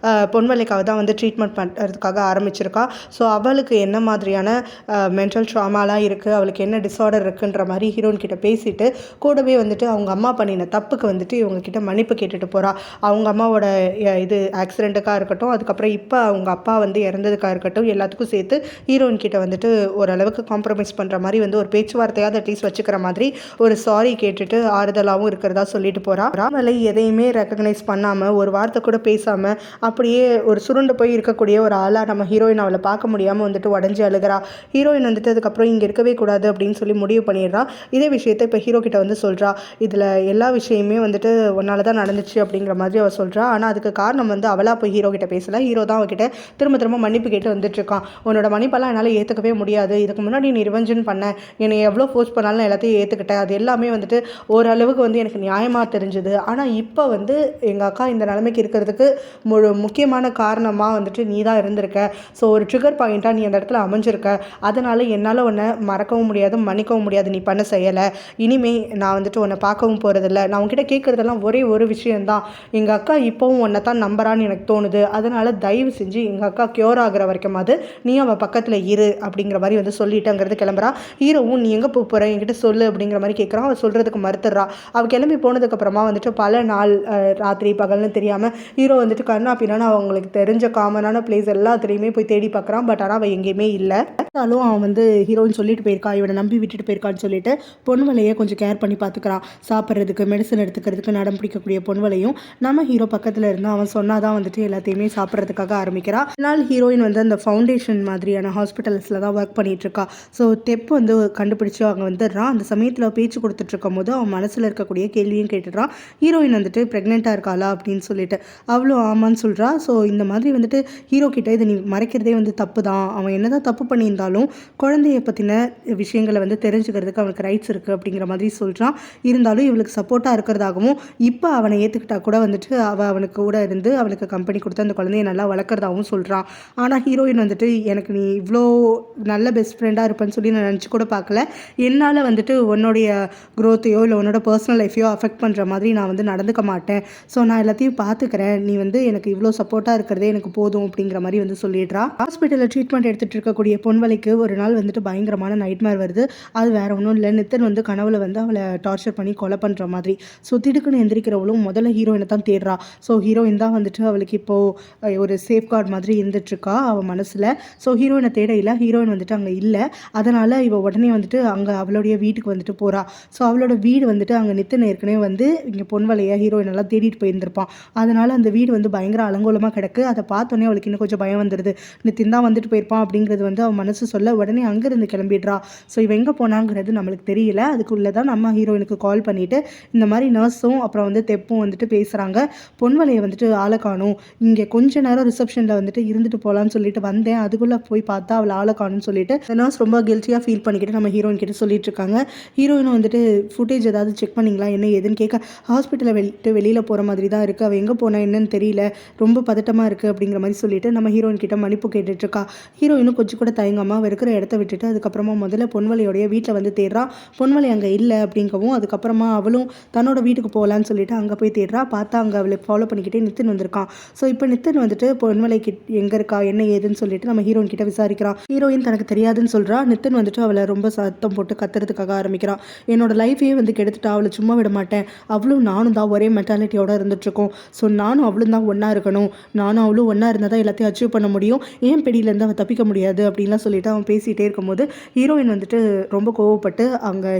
பொன்வலைக்காக தான் வந்து ட்ரீட்மெண்ட் பண்ணுறதுக்காக ஆரம்பிச்சிருக்கா. ஸோ அவளுக்கு என்ன மாதிரியான மென்டல் ட்ராமாலாம் இருக்குது, அவளுக்கு என்ன டிஸார்டர் இருக்குன்ற மாதிரி ஹீரோயின் கிட்ட பேசிட்டு கூடவே வந்துட்டு அவங்க அம்மா பண்ணின தப்புக்கு வந்துட்டு இவங்கக்கிட்ட மன்னிப்பு கேட்டுட்டு போகிறா. அவங்க அம்மாவோட இது ஆக்சிடெண்ட்டுக்காக இருக்கட்டும், அதுக்கப்புறம் இப்போ அவங்க அப்பா வந்து இறந்ததுக்காக இருக்கட்டும், எல்லாத்துக்கும் சேர்த்து ஹீரோயின் கிட்ட வந்துட்டு ஓரளவுக்கு காம்ப்ரமைஸ் பண்ணுற மாதிரி வந்து ஒரு பேச்சுவார்த்தையாவது அட்லீஸ்ட் வச்சுக்கிற மாதிரி ஒரு சாரி கேட்டுட்டு ஆறுதலாகவும் இருக்கிறதா சொல்லிட்டு போகிறா. ராமலை எதையுமே ரெக்கக்னைஸ் பண்ணாமல் ஒரு வார்த்தை கூட பேசாமல் அப்படியே ஒரு சுருண்டு போய் இருக்கக்கூடிய ஒரு ஆளாக நம்ம ஹீரோயின் அவளை பார்க்க முடியாமல் வந்துட்டு உடஞ்சி அழுகிறா. ஹீரோயின் வந்துட்டு அதுக்கப்புறம் இங்கே இருக்கவே கூடாது அப்படின்னு சொல்லி முடிவு பண்ணிடுறா. இதே விஷயத்தை இப்போ ஹீரோ கிட்ட வந்து சொல்கிறா. இதில் எல்லா விஷயமே வந்துட்டு ஒன்னால தான் நடந்துச்சு அப்படிங்கிற மாதிரி அவள் சொல்கிறா. ஆனால் அதுக்கு காரணம் வந்து அவளாக போய் ஹீரோ கிட்ட பேசலை, ஹீரோ தான் அவகிட்ட திரும்ப திரும்ப மன்னிப்பு கேட்டு வந்துட்டுருக்கான். உன்னோட மன்னிப்பெல்லாம் என்னால் ஏற்றுக்கவே முடியாது, இதுக்கு முன்னாடி நீ ரிவெஞ்சன் பண்ண, என்னை எவ்வளோ ஃபோர்ஸ் பண்ணாலும் எல்லாத்தையும் ஏற்றுக்கிட்டேன், அது எல்லாமே வந்துட்டு ஓரளவுக்கு வந்து எனக்கு நியாயமாக தெரிஞ்சுது. ஆனால் இப்போ வந்து எங்கள் அக்கா இந்த நிலைமைக்கு இருக்கிறதுக்கு முக்கியமான காரணமாக வந்துட்டு நீ தான் இருந்திருக்க. ஸோ ஒரு ட்ரிகர் பாயிண்ட்டாக நீ அந்த இடத்துல அமைஞ்சிருக்க. அதனால் என்னால் உன்னை மறக்கவும் முடியாது, மன்னிக்கவும் முடியாது நீ பண்ண செய்யலை. இனிமே நான் வந்துட்டு உன்னை பார்க்கவும் போகிறதில்ல. நான் உன்கிட்ட கேட்குறதெல்லாம் ஒரே ஒரு விஷயந்தான், எங்கள் அக்கா இப்போவும் உன்னை தான் நம்புறான்னு எனக்கு தோணுது. அதனால் தயவு செஞ்சு எங்கள் அக்கா க்யூர் ஆகிற வரைக்கும் அது நீ அவள் பக்கத்தில் இரு அப்படிங்கிற மாதிரி வந்து சொல்லிட்டேங்கிறது கிளம்புறா. ஹீரோவும் நீ எங்கே போகிற என்கிட்ட சொல்லு அப்படிங்கிற மாதிரி கேட்குறான். அவள் சொல்கிறதுக்கு மறுத்துடுறா. அவள் கிளம்பி போனதுக்கப்புறமா வந்துட்டு பல நாள் ராத்திரி பகல்னு தெரியாமல் ஹீரோ வந்துட்டு கண்ணா பின்னான்னு அவங்களுக்கு தெரிஞ்ச காமனான பிளேஸ் எல்லாத்துலேயுமே போய் தேடி பார்க்குறான். பட் ஆனால் அவள் எங்கேயுமே இல்லை. இருந்தாலும் அவன் வந்து ஹீரோயின் சொல்லிட்டு போயிருக்கா, இவனை நம்பி விட்டுட்டு போயிருக்கான்னு சொல்லிட்டு பொன்வலையை கொஞ்சம் கேர் பண்ணி பார்த்துக்கிறான். சாப்பிட்றதுக்கு மெடிசன் எடுத்துக்கிறதுக்கு நடம் பிடிக்கக்கூடிய பொன்வலையும் நம்ம ஹீரோ பக்கத்தில் இருந்தால் அவன் சொன்னாதான் வந்துட்டு எல்லாத்தையுமே சாப்பிட்றதுக்காக ஆரம்பிக்கிறான். நாள் ஹீரோயின் வந்து அந்த ஃபவுண்டேஷன் மாதிரியான ஹாஸ்பிட்டல்ஸில் தான் ஒர்க் பண்ணிட்டு இருக்கா. ஸோ தெப்பு வந்து கண்டுபிடிச்சு அவங்க வந்துடுறான். அந்த சமயத்தில் பேச்சு கொடுத்துட்டு இருக்கும் போது அவன் மனசில் இருக்கக்கூடிய கேள்வியும் கேட்டுடுறான். ஹீரோயின் வந்துட்டு ப்ரெக்னெண்ட்டாக இருக்காளா அப்படின்னு சொல்லிட்டு அவ்வளோ ஆமான்னு சொல்கிறா. ஸோ இந்த மாதிரி வந்துட்டு ஹீரோ கிட்ட இதை நீ மறைக்கிறதே வந்து தப்பு தான், அவன் என்னதான் தப்பு பண்ணியிருந்தாலும் குழந்தைய பற்றின விஷயங்களை வந்து தெரிஞ்சுக்கிறதுக்கு அவனுக்கு ரைட்ஸ் இருக்குது அப்படிங்கிற மாதிரி சொல்கிறான். இருந்தாலும் இவளுக்கு சப்போர்ட்டாக இருக்கிறதாகவும் இப்போ அவனை ஏற்றுக்கிட்டா கூட வந்துட்டு அவனுக்கு கூட இருந்து அவனுக்கு கம்பெனி கொடுத்து அந்த குழந்தைய நல்லா வளர்க்குறதாகவும் சொல்கிறான். ஆனால் ஹீரோயின் வந்துட்டு எனக்கு நீ இவ்வளோ நல்ல பெஸ்ட் ஃப்ரெண்டாக இருப்பேன்னு சொல்லி நான் நினச்சி கூட பார்க்கல, என்னால் வந்துட்டு உன்னுடைய க்ரோத்தையோ இல்லை உன்னோட பர்சனல் லைஃப்பையோ அஃபெக்ட் பண்ணுற மாதிரி நான் வந்து நடந்துக்க மாட்டேன். ஸோ நான் எல்லாத்தையும் பார்த்துக்கிறேன், நீ வந்து எனக்கு இவ்வளோ சப்போர்ட்டாக இருக்கிறதே எனக்கு போதும் அப்படிங்கிற மாதிரி வந்து சொல்லிடுறா. ஹாஸ்பிட்டலில் ட்ரீட்மெண்ட் எடுத்துகிட்டு இருக்கக்கூடிய பொன்வலைக்கு ஒரு நாள் வந்துட்டு பயங்கரமான நைட்மேர் வருது. அது வேறு ஒன்றும் இல்லை, நித்தன் வந்து கனவுல வந்து அவளை டார்ச்சர் பண்ணி கொலை பண்ணுற மாதிரி. ஸோ திடுக்குன்னு எந்திரிக்கிறவளும் முதல்ல ஹீரோயினை தான் தேடுறா. ஸோ ஹீரோயின் தான் வந்துட்டு அவளுக்கு இப்போது ஒரு சேஃப்கார்ட் மாதிரி இருந்துட்டுருக்கா அவள் மனசில். ஸோ ஹீரோயினை தேடையில் ஹீரோயின் வந்துட்டு அங்கே இல்லை. அதனால் இவள் உடனே வந்துட்டு அங்கே அவளுடைய வீட்டுக்கு வந்துட்டு போகிறா. ஸோ அவளோட வீடு வந்துட்டு அங்கே நித்தன் ஏற்கனவே வந்து இங்கே பொன்வலையை ஹீரோயினெல்லாம் தேடிட்டு போயிருந்திருப்பான். அதனால் அந்த வீடு வந்து பயங்கர அலங்கோலமாக கிடக்கு. அதை பார்த்தோன்னே அவளுக்கு இன்னும் கொஞ்சம் பயம் வந்துடுது. நித்தின் தான் வந்துட்டு போயிருப்பான் அப்படிங்கிறது வந்து அவன் மனசு சொல்ல உடனே அங்கேருந்து கிளம்பிடுறா. ஸோ இவன் எங்கே போனாங்கிறது நம்மளுக்கு தெரியல. அதுக்குள்ளே தான் நம்ம ஹீரோயினுக்கு கால் பண்ணிவிட்டு இந்த மாதிரி நர்ஸும் அப்புறம் வந்து தெப்பும் வந்துட்டு பேசுகிறாங்க. பொன்வலையை வந்துட்டு ஆளை காணும், இங்கே கொஞ்ச நேரம் ரிசப்ஷனில் வந்துட்டு இருந்துட்டு போகலான்னு சொல்லிட்டு வந்தேன், அதுக்குள்ளே போய் பார்த்தா அவளை ஆளை காணும்னு சொல்லிட்டு நர்ஸ் ரொம்ப கில்ட்டியாக ஃபீல் பண்ணிக்கிட்டு நம்ம ஹீரோயின் கிட்ட சொல்லிட்டு இருக்காங்க. ஹீரோயினும் வந்துட்டு ஃபுட்டேஜ் ஏதாவது செக் பண்ணிங்களா என்ன ஏதுன்னு கேட்க, ஹாஸ்பிட்டலை விட்டு வெளியில் போகிற மாதிரி தான் இருக்குது, அவள் எங்கே போனால் என்னன்னு தெரியல, ரொம்ப பதட்டமாக இருக்குது அப்படிங்கிற மாதிரி சொல்லிட்டு நம்ம ஹீரோயின் கிட்ட மன்னிப்பு கேட்டுட்ருக்கா. ஹீரோயினும் கொஞ்சம் கூட தயங்காமல் இருக்கிற இடத்த விட்டுட்டு அதுக்கப்புறமா முதல்ல பொன்வலையோடைய வீட்டில் வந்து தேடுறா. பொன்வலை அங்கே இல்லை அப்படிங்கவும் அதுக்கப்புறமா அவளும் தன்னோட வீட்டுக்கு போகலான்னு சொல்லிட்டு அங்கே போய் தேடுறா. பார்த்தா அங்கே அவளை ஃபாலோ பண்ணிக்கிட்டே நித்தின் வந்திருக்கான். ஸோ இப்போ நித்தின் வந்துட்டு பொன்வலை எங்கே இருக்கா என்ன ஏதுன்னு சொல்லிட்டு நம்ம ஹீரோயின் கிட்ட விசாரிக்கிறான். ஹீரோயின் தனக்கு தெரியாதுன்னு சொல்கிறா. நித்தின் வந்துட்டு அவளை ரொம்ப சத்தம் போட்டு கத்துறதுக்காக ஆரம்பிக்கிறான். என்னோட லைஃபையே வந்து கெடுத்துட்டா, அவளை சும்மா விட மாட்டேன், அவளும் நானும் தான் ஒரே மென்டாலிட்டியோட இருந்துட்டுருக்கோம். ஸோ நானும் அவளும் தான் ஒன்றா இருக்கணும், நானும் அவளும் ஒன்றா இருந்தால் தான் எல்லாத்தையும் அச்சீவ் பண்ண முடியும், ஏன் பெடியிலேருந்து அவள் தப்பிக்க முடியாது அப்படின்லாம் சொல்லிட்டு அவன் பேசிகிட்டே இருக்கும்போது ஹீரோயின் வந்துட்டு ரொம்ப கோவப்பட்டு அங்கே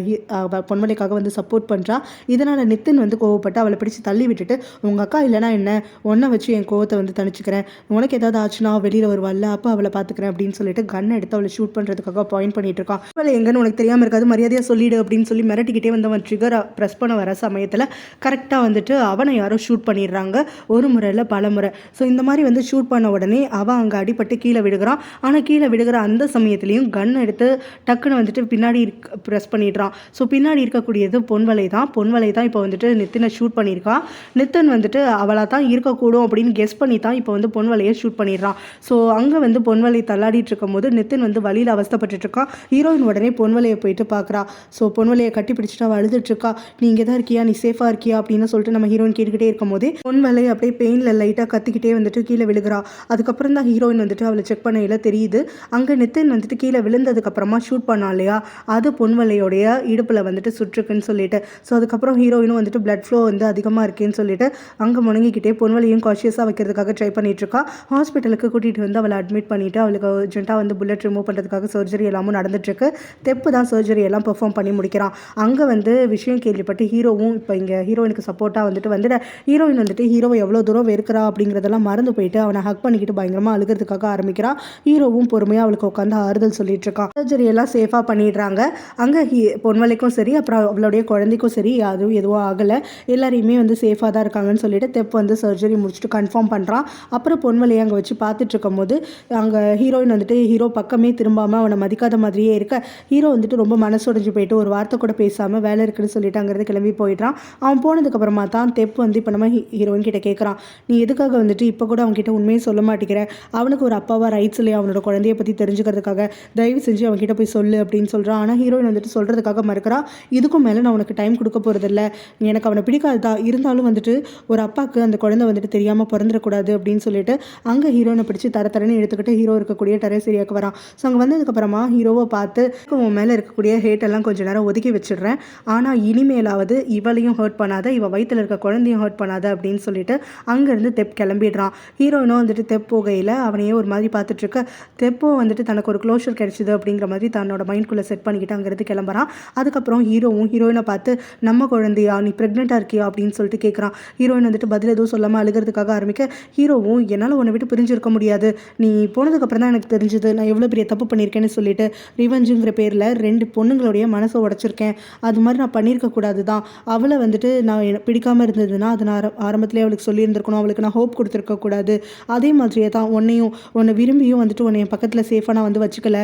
பொன்மலைக்காக வந்து சப்போர்ட் பண்ணுறா. இதனால் நித்தின் வந்து கோவப்பட்டு அவளை பிடிச்சி தள்ளி விட்டுட்டு, உங்கள் அக்கா இல்லைனா என்ன, ஒன்றை வச்சு என் கோவத்தை வந்து தணிச்சுக்கிறேன், உனக்கு ஏதாவது ஆச்சுன்னா வெளியில் வருவாள்ல அப்போ அவளை பார்த்துக்கிறேன் அப்படின்னு சொல்லிட்டு கன் எடுத்து அவளை ஷூட் பண்ணுறதுக்காக பாயிண்ட் பண்ணிட்டு இருக்கான். அவளை எங்கன்னு உனக்கு தெரியாமல் இருக்காது, மரியாதையாக சொல்லிடு அப்படின்னு சொல்லி மிரட்டிக்கிட்டே வந்து அவன் ட்ரிகரை ப்ரெஸ் பண்ண வர சமயத்தில் கரெக்டாக வந்துட்டு அவனை யாரோ ஷூட் பண்ணிடுறாங்க, ஒரு முறை இல்லை பல முறை. ஸோ இந்த மாதிரி வந்து ஷூட் பண்ண உடனே அவன் அங்கே அடிபட்டு கீழே விடுகிறான். ஆனால் கீழே விடுகிற அந்த சமயத்துலேயும் கன் எடுத்து டக்குன்னு வந்துட்டு பின்னாடி ப்ரெஸ் பண்ணிடுறான். ஸோ பின்னாடி இருக்கக்கூடியது பொன்வலை தான் இப்போ வந்துட்டு நித்தினை ஷூட் பண்ணியிருக்கான். நித்தின் வந்துட்டு அவளாக தான் இருக்கக்கூடும் அப்படின்னு கெஸ் பண்ணி தான் இப்போ வந்து பொன்வலையை ஷூட் பண்ணிடுறான். ஸோ அங்கே வந்து பொன்வலை தள்ளாடிட்டு இருக்கும்போது நித்தின் வந்து வழியில் அவஸ்தப்பட்டு இருக்கான். ஹீரோயின் உடனே பொன்வலையை போயிட்டு பார்க்குறா. ஸோ பொன்வலையை கட்டி பிடிச்சிட்டு அவள் அழுதுட்டுருக்கா. நீ இங்கே தான் இருக்கியா, நீ சேஃபாக இருக்கியா அப்படின்னு சொல்லிட்டு நம்ம ஹீரோயின் கேட்டுக்கிட்டே இருக்கும்போதே பொன்வலை அப்படியே பெயினில் லைட்டாக கத்திக்கிட்டே வந்துட்டு கீழே விழுகிறா. அதுக்கப்புறம் தான் ஹீரோயின் வந்துட்டு அவளை செக் பண்ணையில் தெரியுது அங்கே நித்தின் வந்துட்டு கீழே விழுந்ததுக்கப்புறமா ஷூட் பண்ணா இல்லையா, அது பொன்வலையோடைய இடுப்பில் வந்துட்டு சுற்றுக்குன்னு சொல்லிட்டு. ஸோ அதுக்கப்புறம் ஹீரோயினும் வந்துட்டு பிளட் ஃப்ளோ வந்து அதிகமாக இருக்குன்னு சொல்லிட்டு அங்கே முணங்கிக்கிட்டே பொன்வலையும் கான்ஷியஸாக வைக்கிறதுக்காக ட்ரை பண்ணிட்டு இருக்கா. ஹாஸ்பிட்டலுக்கு கூட்டிகிட்டு வந்து அவளை அட்மிட் பண்ணிவிட்டு அவளுக்கு அர்ஜென்ட்டாக வந்து புல்லட் ரிமூவ் பண்ணுறதுக்காக சர்ஜரி எல்லாமும் நடந்துட்டுருக்கு. தெப்பு தான் சர்ஜரி எல்லாம் பெர்ஃபார்ம் பண்ணி முடிக்கிறான். அங்கே வந்து விஷயம் கேள்விப்பட்டு ஹீரோவும் இப்போ இங்கே ஹீரோயினுக்கு சப்போர்ட்டாக வந்துட்டு ஹீரோயின் வந்துட்டு ஹீரோவை எவ்வளோ தூரம் வெறுக்கிறா அப்படிங்கிறதெல்லாம் மறந்து போயிட்டு அவனை ஹக் பண்ணிக்கிட்டு பயங்கரமாக அழுகிறதுக்காக ஆரம்பிக்கிறான். ஹீரோவும் பொறுமையாக அவளுக்கு உட்காந்து ஆறுதல் சொல்லிட்டு இருக்கான். சர்ஜரி எல்லாம் சேஃபாக பண்ணிடுறாங்க. அங்கே பொன்வலைக்கும் சரி அப்புறம் அவளுடைய குழந்தைக்கும் சரி அதுவும் எதுவும் ஆகலை, எல்லாரையுமே வந்து சேஃபாக தான் இருக்காங்கன்னு சொல்லிட்டு தெப்பு வந்து சர்ஜரி முடிச்சுட்டு கன்ஃபார்ம் பண்ணுறான். அப்புறம் பொன்வலையை அங்கே வச்சு பார்த்துட்டு இருக்கும் போது அங்கே ஹீரோயின் வந்துட்டு ஹீரோ பக்கமே திரும்பாமல் அவனை மதிக்காத மாதிரியே இருக்க ஹீரோ வந்துட்டு ரொம்ப மனசுடைஞ்சு போயிட்டு ஒரு வார்த்தை கூட பேசாமல் வேலை இருக்குன்னு சொல்லிட்டு அங்கேருந்து கிளம்பி போயிடுறான். அவன் போனதுக்கப்புறமா தான் தெப்பு வந்து இப்போ நம்ம ஹீரோயின் கிட்ட கேட்குறான், நீ எதுக்காக வந்துட்டு இப்போ கூட அவன்கிட்ட உண்மையை சொல்ல மாட்டேங்கிற, அவனுக்கு ஒரு அப்பாவா ரைட்ஸ் இல்லையா அவனோட குழந்தைய பற்றி தெரிஞ்சுக்கிறதுக்காக, தயவு செஞ்சு அவன்கிட்ட போய் சொல்லு அப்படின்னு சொல்கிறான். ஆனால் ஹீரோயின் வந்துட்டு சொல்கிறதுக்காக மறுக்கிறா. இதுக்கும் மேலே நான் உனக்கு டைம் கொடுக்க போகிறதில்ல, எனக்கு அவனை பிடிக்காது தான், இருந்தாலும் வந்துட்டு ஒரு அப்பாவுக்கு அந்த குழந்தை வந்துட்டு தெரியாமல் பிறந்துடக்கூடாது அப்படின்னு சொல்லிட்டு அங்கே ஹீரோனை பிடிச்சி தரன்னு எடுத்துக்கிட்டு ஹீரோ இருக்கக்கூடிய டெரஸ் ஏரியாவுக்கு வரான். ஸோ அங்கே வந்ததுக்கப்புறமா ஹீரோவை பார்த்து உன் மேலே இருக்கக்கூடிய ஹேட் எல்லாம் கொஞ்சம் நேரம் ஒதுக்கி வச்சிடுறேன், ஆனால் இனிமேலாவது இவளையும் ஹர்ட் பண்ணாத, இவ வயிற்றில் இருக்க குழந்தையும் ஹர்ட் பண்ணாத அப்படின்னு சொல்லிட்டு அங்கேருந்து தெப் கிளம்பிடுறான். ஹீரோயினும் வந்துட்டு தெப் போகையில் அவனையே ஒரு மாதிரி பார்த்துட்டு இருக்க, தெப்போ வந்துட்டு தனக்கு ஒரு க்ளோஷர் கிடைச்சிது அப்படிங்கிற மாதிரி தன்னோட மைண்ட்குள்ளே செட் பண்ணிக்கிட்டு அங்கேருந்து கிளம்புறான். அதுக்கப்புறம் ஹீரோவும் ஹீரோயினை பார்த்து நம்ம குழந்தையா, நீ ப்ரெக்னெண்ட்டாக இருக்கியா அப்படின்னு சொல்லிட்டு கேட்குறான். ஹீரோயின் வந்துட்டு பதில் எதுவும் சொல்லாமல் அழுகிறதுக்காக ஆரம்பிக்க ஹீரோவும் என்னால் உன்னை விட்டு பிரிஞ்சிருக்க முடியாது, நீ போனதுக்கப்புறம் தான் எனக்கு தெரிஞ்சுது நான் எவ்வளோ பெரிய தப்பு பண்ணியிருக்கேன்னு சொல்லிட்டு ரிவெஞ்சுங்கிற பேரில் 2 பொண்ணுங்களுடைய மனசை உடச்சிருக்கேன், அது மாதிரி நான் பண்ணியிருக்கக்கூடாது தான், அவளை வந்துட்டு நான் பிடிக்காமல் இருந்ததுன்னா அதை நான் ஆரம்பத்திலே அவளுக்கு சொல்லியிருந்திருக்கணும், அவளுக்கு நான் ஹோப் கொடுத்துருக்கக்கூடாது, அதே மாதிரியே தான் உன்னை விரும்பியும் வந்துட்டு உன்னை என் பக்கத்தில் சேஃபாக நான் வந்து வச்சுக்கல,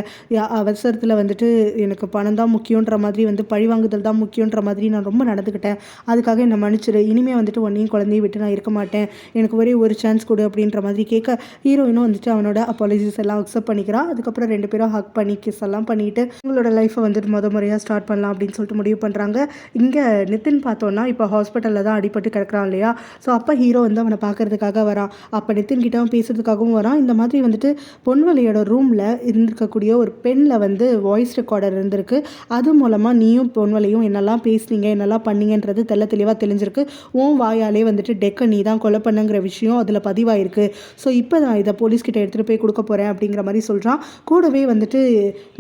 அவசரத்தில் வந்துட்டு எனக்கு பணம் தான் முக்கியன்ற மாதிரி வந்து பழிவாங்குதல் தான் முக்கியன்ற மாதிரி நான் ரொம்ப நடந்துக்கிட்டேன், அதுக்காக என்னை மன்னிச்சிரு, இனிமேல் வந்துட்டு உன்னையும் குழந்தையும் விட்டு நான் இருக்க மாட்டேன், எனக்கு ஒரே ஒரு சான்ஸ் கொடு அப்படின்ற மாதிரி கேட்க ஹீரோயினும் வந்துட்டு அவனோட அப்பாலஜிஸ் எல்லாம் அக்செப்ட் பண்ணிக்கிறான். அதுக்கப்புறம் 2 பேரும் ஹக் பண்ணி கிஸ் எல்லாம் பண்ணிட்டு உங்களோட லைஃப்பை வந்துட்டு முறையாக ஸ்டார்ட் பண்ணலாம் அப்படின்னு சொல்லிட்டு முடிவு பண்ணுறாங்க. இங்கே நித்தின் பார்த்தோன்னா இப்போ ஹாஸ்பிட்டலில் தான் அடிபட்டு கிடக்கிறான் இல்லையா, ஸோ அப்போ ஹீரோ வந்து அவனை பார்க்கறதுக்காக வரான். அப்போ நித்தின் கிட்ட அவன் பேசுறதுக்காகவும் வரான். இந்த மாதிரி வந்துட்டு பொன்வலையோட ரூமில் இருந்திருக்கக்கூடிய ஒரு பெண்ணில் வந்து வாய்ஸ் ரெக்கார்டர் இருந்திருக்கு, அது மூலமாக நீயும் பொன்வலையும் என்னெல்லாம் பேசுனீங்க என்னெல்லாம் பண்ணீங்கன்றது தெளிவாக தெரிஞ்சிருக்கு, உன் வாயாலே வந்துட்டு டெக்கை நீ தான் கொலை பண்ணுங்கிற விஷயம் அதில் பதிவாயிருக்கு, ஸோ இப்போ நான் இதை போலீஸ்கிட்ட எடுத்துகிட்டு போய் கொடுக்க போகிறேன் அப்படிங்கிற மாதிரி சொல்கிறான். கூடவே வந்துட்டு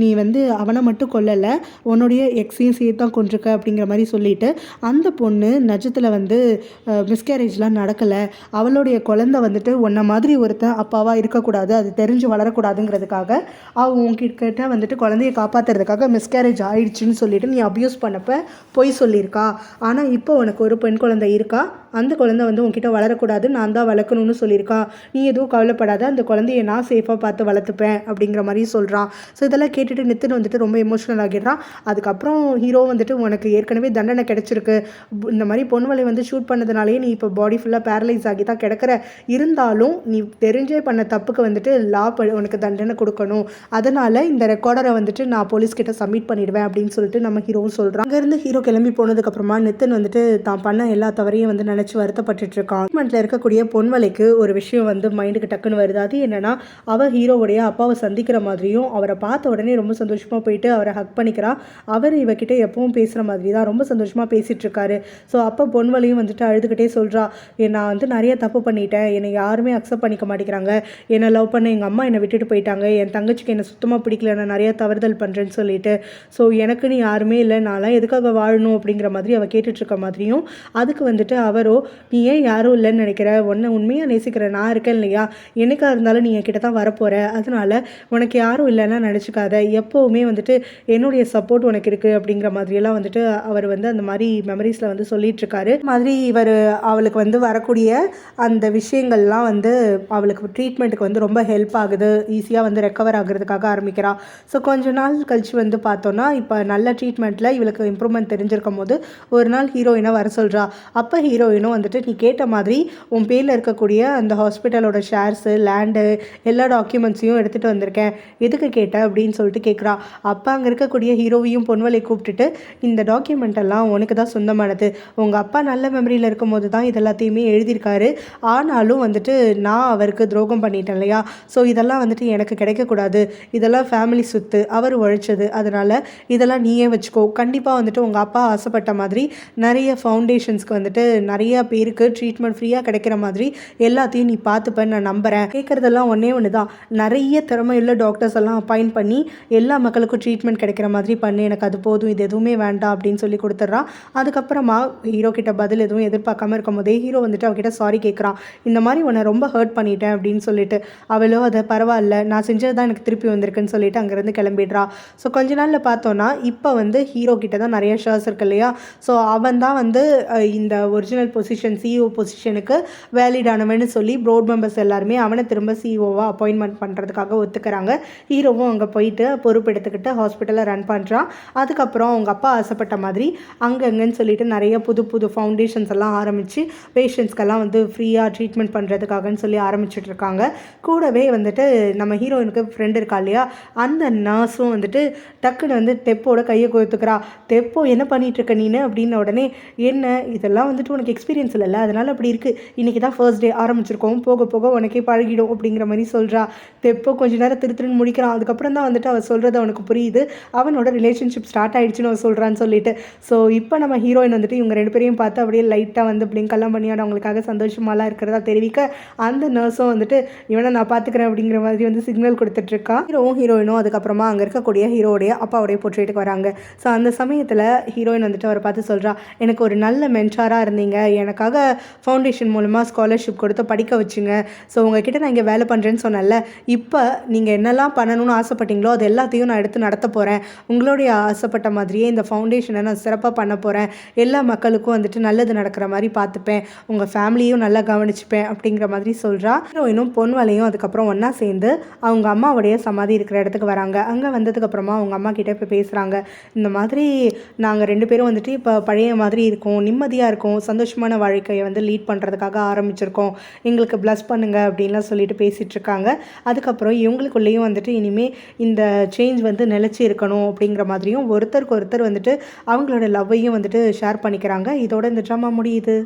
நீ வந்து அவனை மட்டும் கொல்லலை, உன்னுடைய எக்ஸையும் சேர்த்து தான் கொண்டிருக்க அப்படிங்கிற மாதிரி சொல்லிட்டு அந்த பொண்ணு நிஜத்தில் வந்து மிஸ்கேரேஜ்லாம் நடக்கலை, அவளுடைய குழந்தை வந்துட்டு உன்ன மாதிரி ஒருத்தன் அப்பாவாக இருக்கக்கூடாது, அது தெரிஞ்சு வளரக்கூடாதுங்கிறதுக்காக அவன் உங்ககிட்ட வந்துட்டு குழந்தைய காப்பாற்றுறதுக்காக மிஸ்கேரேஜ் ஆயிடுச்சுன்னு சொல்லிட்டு நீ அப்யூஸ் பண்ணப்போ பொய் சொல்லியிருக்கா, ஆனால் இப்போ உனக்கு ஒரு பெண் குழந்தை இருக்கா, அந்த குழந்தை வந்து உங்ககிட்ட வளரக்கூடாது, நான் தான் வளர்க்கணும்னு சொல்லியிருக்கா, நீ எதுவும் கவலைப்படாத, அந்த குழந்தைய நான் சேஃபாக பார்த்து வளர்த்துப்பேன் அப்படிங்கிற மாதிரி சொல்கிறான். ஸோ இதெல்லாம் கேட்டுட்டு நித்தின் வந்துட்டு ரொம்ப எமோஷனல் ஆகிடுறான். அதுக்கப்புறம் ஹீரோ வந்துட்டு உனக்கு ஏற்கனவே தண்டனை கிடைச்சிருக்கு, இந்த மாதிரி பொன்வலை வந்து ஷூட் பண்ணதுனாலேயே நீ இப்போ பாடி ஃபுல்லாக பேரலைஸ் ஆகி தான் கிடக்கிற, இருந்தாலும் நீ தெரிஞ்சே பண்ண தப்புக்கு வந்துட்டு உனக்கு தண்டனை கொடுக்கணும், அதனால் இந்த ரெக்கார்டரை வந்துட்டு நான் போலீஸ்கிட்ட சப்மிட் பண்ணிடுவேன் அப்படின்னு சொல்லிட்டு நம்ம ஹீரோவும் சொல்கிறான். அங்கேருந்து ஹீரோ கிளம்பி போனதுக்கப்புறமா நித்தின் வந்துட்டு தான் பண்ண எல்லா தவறையும் வந்து நினச்சி வருத்தப்பட்டுட்டு இருக்கான். ட்ரீட்மெண்ட்டில் இருக்கக்கூடிய பொன்வலைக்கு ஒரு விஷயம் வந்து மைண்டுக்கு டக்குன்னு வருது. அது என்னன்னா, அவள் ஹீரோவுடைய அப்பாவை சந்திக்கிற மாதிரியும் அவரை பார்த்த உடனே ரொம்ப சந்தோஷமாக போயிட்டு அவரை ஹக் பண்ணிக்கிறா. அவர் இவகிட்ட எப்பவும் பேசுகிற மாதிரி தான் ரொம்ப சந்தோஷமாக பேசிகிட்டு இருக்காரு. ஸோ அப்போ பொன்வலையும் வந்துட்டு அழுதுகிட்டே சொல்கிறா, நான் வந்து நிறைய தப்பு பண்ணிட்டேன், என்னை யாருமே அக்செப்ட் பண்ணிக்க மாட்டேங்கிறாங்க, என்னை லவ் பண்ண எங்கள் அம்மா என்னை விட்டுட்டு போயிட்டாங்க, என் தங்கச்சிக்கு என்னை சுத்தமாக பிடிக்கல, நான் நிறையா தவறுதல் பண்ணுறேன்னு சொல்லிட்டு, ஸோ எனக்குன்னு யாருமே இல்லை, நான்லாம் எதுக்காக வாழணும் அப்படிங்கிற மாதிரி அவள் கேட்டுட்ருக்க மாதிரியும், அதுக்கு வந்துட்டு அவர் இருக்காரோ, நீ ஏன் யாரும் இல்லைன்னு நினைக்கிற, உன்னை உண்மையாக நேசிக்கிற நான் இருக்கேன் இல்லையா, என்னைக்கா இருந்தாலும் நீ என்கிட்ட தான் வரப்போகிற, அதனால உனக்கு யாரும் இல்லைன்னா நினச்சிக்காத, எப்போவுமே வந்துட்டு என்னுடைய சப்போர்ட் உனக்கு இருக்குது அப்படிங்கிற மாதிரியெல்லாம் வந்துட்டு அவர் வந்து அந்த மாதிரி மெமரிஸில் வந்து சொல்லிகிட்ருக்காரு. மாதிரி இவர் அவளுக்கு வந்து வரக்கூடிய அந்த விஷயங்கள்லாம் வந்து அவளுக்கு ட்ரீட்மெண்ட்டுக்கு வந்து ரொம்ப ஹெல்ப் ஆகுது, ஈஸியாக வந்து ரெக்கவர் ஆகுறதுக்காக ஆரம்பிக்கிறா. ஸோ கொஞ்ச நாள் கழிச்சு வந்து பார்த்தோன்னா இப்போ நல்ல ட்ரீட்மெண்ட்டில் இவளுக்கு இம்ப்ரூவ்மெண்ட் தெரிஞ்சிருக்கும் போது ஒரு நாள் ஹீரோயினை வர சொல்கிறா. அப்போ ஹீரோயினும் வந்துட்டு நீ கேட்ட மாதிரி உன் பேரில் இருக்கக்கூடிய அந்த ஹாஸ்பிட்டலோட ஷேர்ஸு, லேண்டு, எல்லா டாக்குமெண்ட்ஸையும் எடுத்துகிட்டு வந்திருக்கேன், எதுக்கு கேட்ட அப்படின்னு சொல்லிட்டு கேட்குறா. அப்போ அங்கே இருக்கக்கூடிய ஹீரோவையும் பொன்வலை கூப்பிட்டுட்டு இந்த டாக்குமெண்ட் எல்லாம் உனக்கு தான் சொந்தமானது, உங்கள் அப்பா நல்ல மெமரியில் இருக்கும் போது தான் இது எல்லாத்தையுமே எழுதியிருக்காரு, ஆனாலும் வந்துட்டு நான் அவருக்கு துரோகம் பண்ணிட்டேன் இல்லையா, ஸோ இதெல்லாம் வந்துட்டு எனக்கு கிடைக்கக்கூடாது, இதெல்லாம் ஃபேமிலி சொத்து, அவர் உழைச்சது, அதனால் இதெல்லாம் நீயே வச்சுக்கோ, கண்டிப்பாக வந்துட்டு உங்கள் அப்பா ஆசைப்பட்ட மாதிரி நிறைய ஃபவுண்டேஷன்ஸ்க்கு வந்துட்டு நிறைய பேருக்கு ட்ரீட்மெண்ட் ஃப்ரீயாக கிடைக்கிற மாதிரி எல்லாத்தையும் நீ பார்த்துப்பேன்னு நான் நம்புகிறேன், கேட்குறதெல்லாம் ஒன்று தான், நிறைய திறமையுள்ள டாக்டர்ஸ் எல்லாம் அப்பாயிண்ட் பண்ணி எல்லா மக்களுக்கும் ட்ரீட்மெண்ட் கிடைக்கிற மாதிரி பண்ணு, எனக்கு அது போதும், இது எதுவுமே வேண்டாம் அப்படின்னு சொல்லி கொடுத்துட்றான். அதுக்கப்புறமா ஹீரோ கிட்ட பதில் எதுவும் எதிர்பார்க்காம இருக்கும் போதே ஹீரோ வந்துட்டு அவகிட்ட சாரி கேட்குறான், இந்த மாதிரி உன்னை ரொம்ப ஹர்ட் பண்ணிட்டேன் அப்படின்னு சொல்லிட்டு. அவளோ அதை பரவாயில்ல, நான் செஞ்சது தான் எனக்கு திருப்பி வந்திருக்குன்னு சொல்லிட்டு அங்கேருந்து கிளம்பிடுறா. ஸோ கொஞ்ச நாளில் பார்த்தோன்னா இப்போ வந்து ஹீரோ கிட்ட தான் நிறைய ஷேர்ஸ் இருக்கு இல்லையா, ஸோ அவன் தான் வந்து இந்த ஒரிஜினல் பொசிஷன் சிஇஓ பொசிஷனுக்கு வேலிடானவன்னு சொல்லி போர்ட் மெம்பர்ஸ் எல்லாருமே அவனை திரும்ப சிஇஓவாக அப்பாயின்மெண்ட் பண்ணுறதுக்காக ஒத்துக்கிறாங்க. ஹீரோவும் அங்கே போயிட்டு பொறுப்பெடுத்துக்கிட்டு ஹாஸ்பிட்டலை ரன் பண்ணுறான். அதுக்கப்புறம் அவங்க அப்பா ஆசைப்பட்ட மாதிரி அங்கங்கன்னு சொல்லிட்டு நிறைய புது புது ஃபவுண்டேஷன்ஸ் எல்லாம் ஆரம்பித்து பேஷண்ட்ஸ்க்கெல்லாம் வந்து ஃப்ரீயாக ட்ரீட்மெண்ட் பண்ணுறதுக்காகன்னு சொல்லி ஆரம்பிச்சுட்டு இருக்காங்க. கூடவே வந்துட்டு நம்ம ஹீரோயினுக்கு ஃப்ரெண்டு இருக்கா இல்லையா, அந்த நர்ஸும் வந்துட்டு டக்குன்னு வந்து தெப்போட கையை கோர்த்துக்கிறா. தெப்போ என்ன பண்ணிகிட்ருக்க நீனு அப்படின்ன உடனே, என்ன இதெல்லாம் வந்துட்டு உனக்கு எக்ஸ்பீரியன்ஸ் இல்லைல்ல, அதனால் அப்படி இருக்குது, இன்றைக்கி தான் ஃபர்ஸ்ட் டே ஆரம்பிச்சிருக்கோம், போக போக உனக்கே பழகிடும் அப்படிங்கிற மாதிரி சொல்கிறா. தெப்போ கொஞ்ச நேரம் திருன்னு முடிக்கிறான். அதுக்கப்புறம் தான் வந்துட்டு அவள் சொல்கிறது அவனுக்கு புரியுது, அவனோட ரிலேஷன்ஷிப் ஸ்டார்ட் ஆகிடுச்சுன்னு அவள் சொல்கிறான்னு சொல்லிட்டு. ஸோ இப்போ நம்ம ஹீரோயின் வந்துட்டு இவங்க 2 பேரையும் பார்த்து அப்படியே லைட்டாக வந்து பிளிங்கெல்லாம் பண்ணி அவங்களுக்காக சந்தோஷமாலாம் இருக்கிறதா தெரிவிக்க, அந்த நர்ஸும் வந்துட்டு இவனை நான் பார்த்துக்கிறேன் அப்படிங்கிற மாதிரி வந்து சிக்னல் கொடுத்துட்ருக்கா. ஹீரோயினும் அதுக்கப்புறமா அங்கே இருக்கக்கூடிய ஹீரோடைய அப்பாவுடைய போர்ட்ரேட்டுக்கு வராங்க. ஸோ அந்த சமயத்தில் ஹீரோயின் வந்துட்டு அவரை பார்த்து சொல்கிறா, எனக்கு ஒரு நல்ல மென்டாராக இருந்தீங்க, எனக்காக ஃபவுண்டேஷன் மூலமாக ஸ்காலர்ஷிப் கொடுத்து படிக்க வச்சுங்க, ஸோ உங்ககிட்ட நான் இங்கே வேலை பண்ணுறேன்னு சொன்னல, இப்போ நீங்கள் என்னெல்லாம் பண்ணணும்னு ஆசைப்பட்டீங்களோ அது எல்லாத்தையும் நான் எடுத்து நடத்த போகிறேன், உங்களுடைய ஆசைப்பட்ட மாதிரியே இந்த ஃபவுண்டேஷனை நான் சிறப்பாக பண்ண போகிறேன், எல்லா மக்களுக்கும் வந்துட்டு நல்லது நடக்கிற மாதிரி பார்த்துப்பேன், உங்கள் ஃபேமிலியும் நல்லா கவனிச்சுப்பேன் அப்படிங்கிற மாதிரி சொல்கிறா. ஹீரோயினும் பொன்வலையும் அதுக்கப்புறம் ஒன்றா சேர்ந்து அவங்க அம்மாவுடைய சமாதி இருக்கிற இடத்துக்கு வராங்க. அங்கே வந்ததுக்கப்புறமா அவங்க அம்மா கிட்டே இப்போ பேசுகிறாங்க, இந்த மாதிரி நாங்கள் 2 பேரும் வந்துட்டு இப்போ பழைய மாதிரி இருக்கோம், நிம்மதியாக இருக்கோம், சந்தோஷமான வாழ்க்கையை வந்து லீட் பண்ணுறதுக்காக ஆரம்பிச்சிருக்கோம், எங்களுக்கு ப்ளஸ் பண்ணுங்க அப்படின்லாம் சொல்லிட்டு பேசிகிட்ருக்காங்க. அதுக்கப்புறம் இவங்களுக்குள்ளேயும் வந்துட்டு இனிமேல் இந்த சேஞ்ச் வந்து நிலச்சி இருக்கணும் அப்படிங்கிற மாதிரியும் ஒருத்தருக்கு ஒருத்தர் வந்துட்டு அவங்களோட லவ்வையும் வந்துட்டு ஷேர் பண்ணிக்கிறாங்க. இதோட இந்த ட்ராமா முடியுது.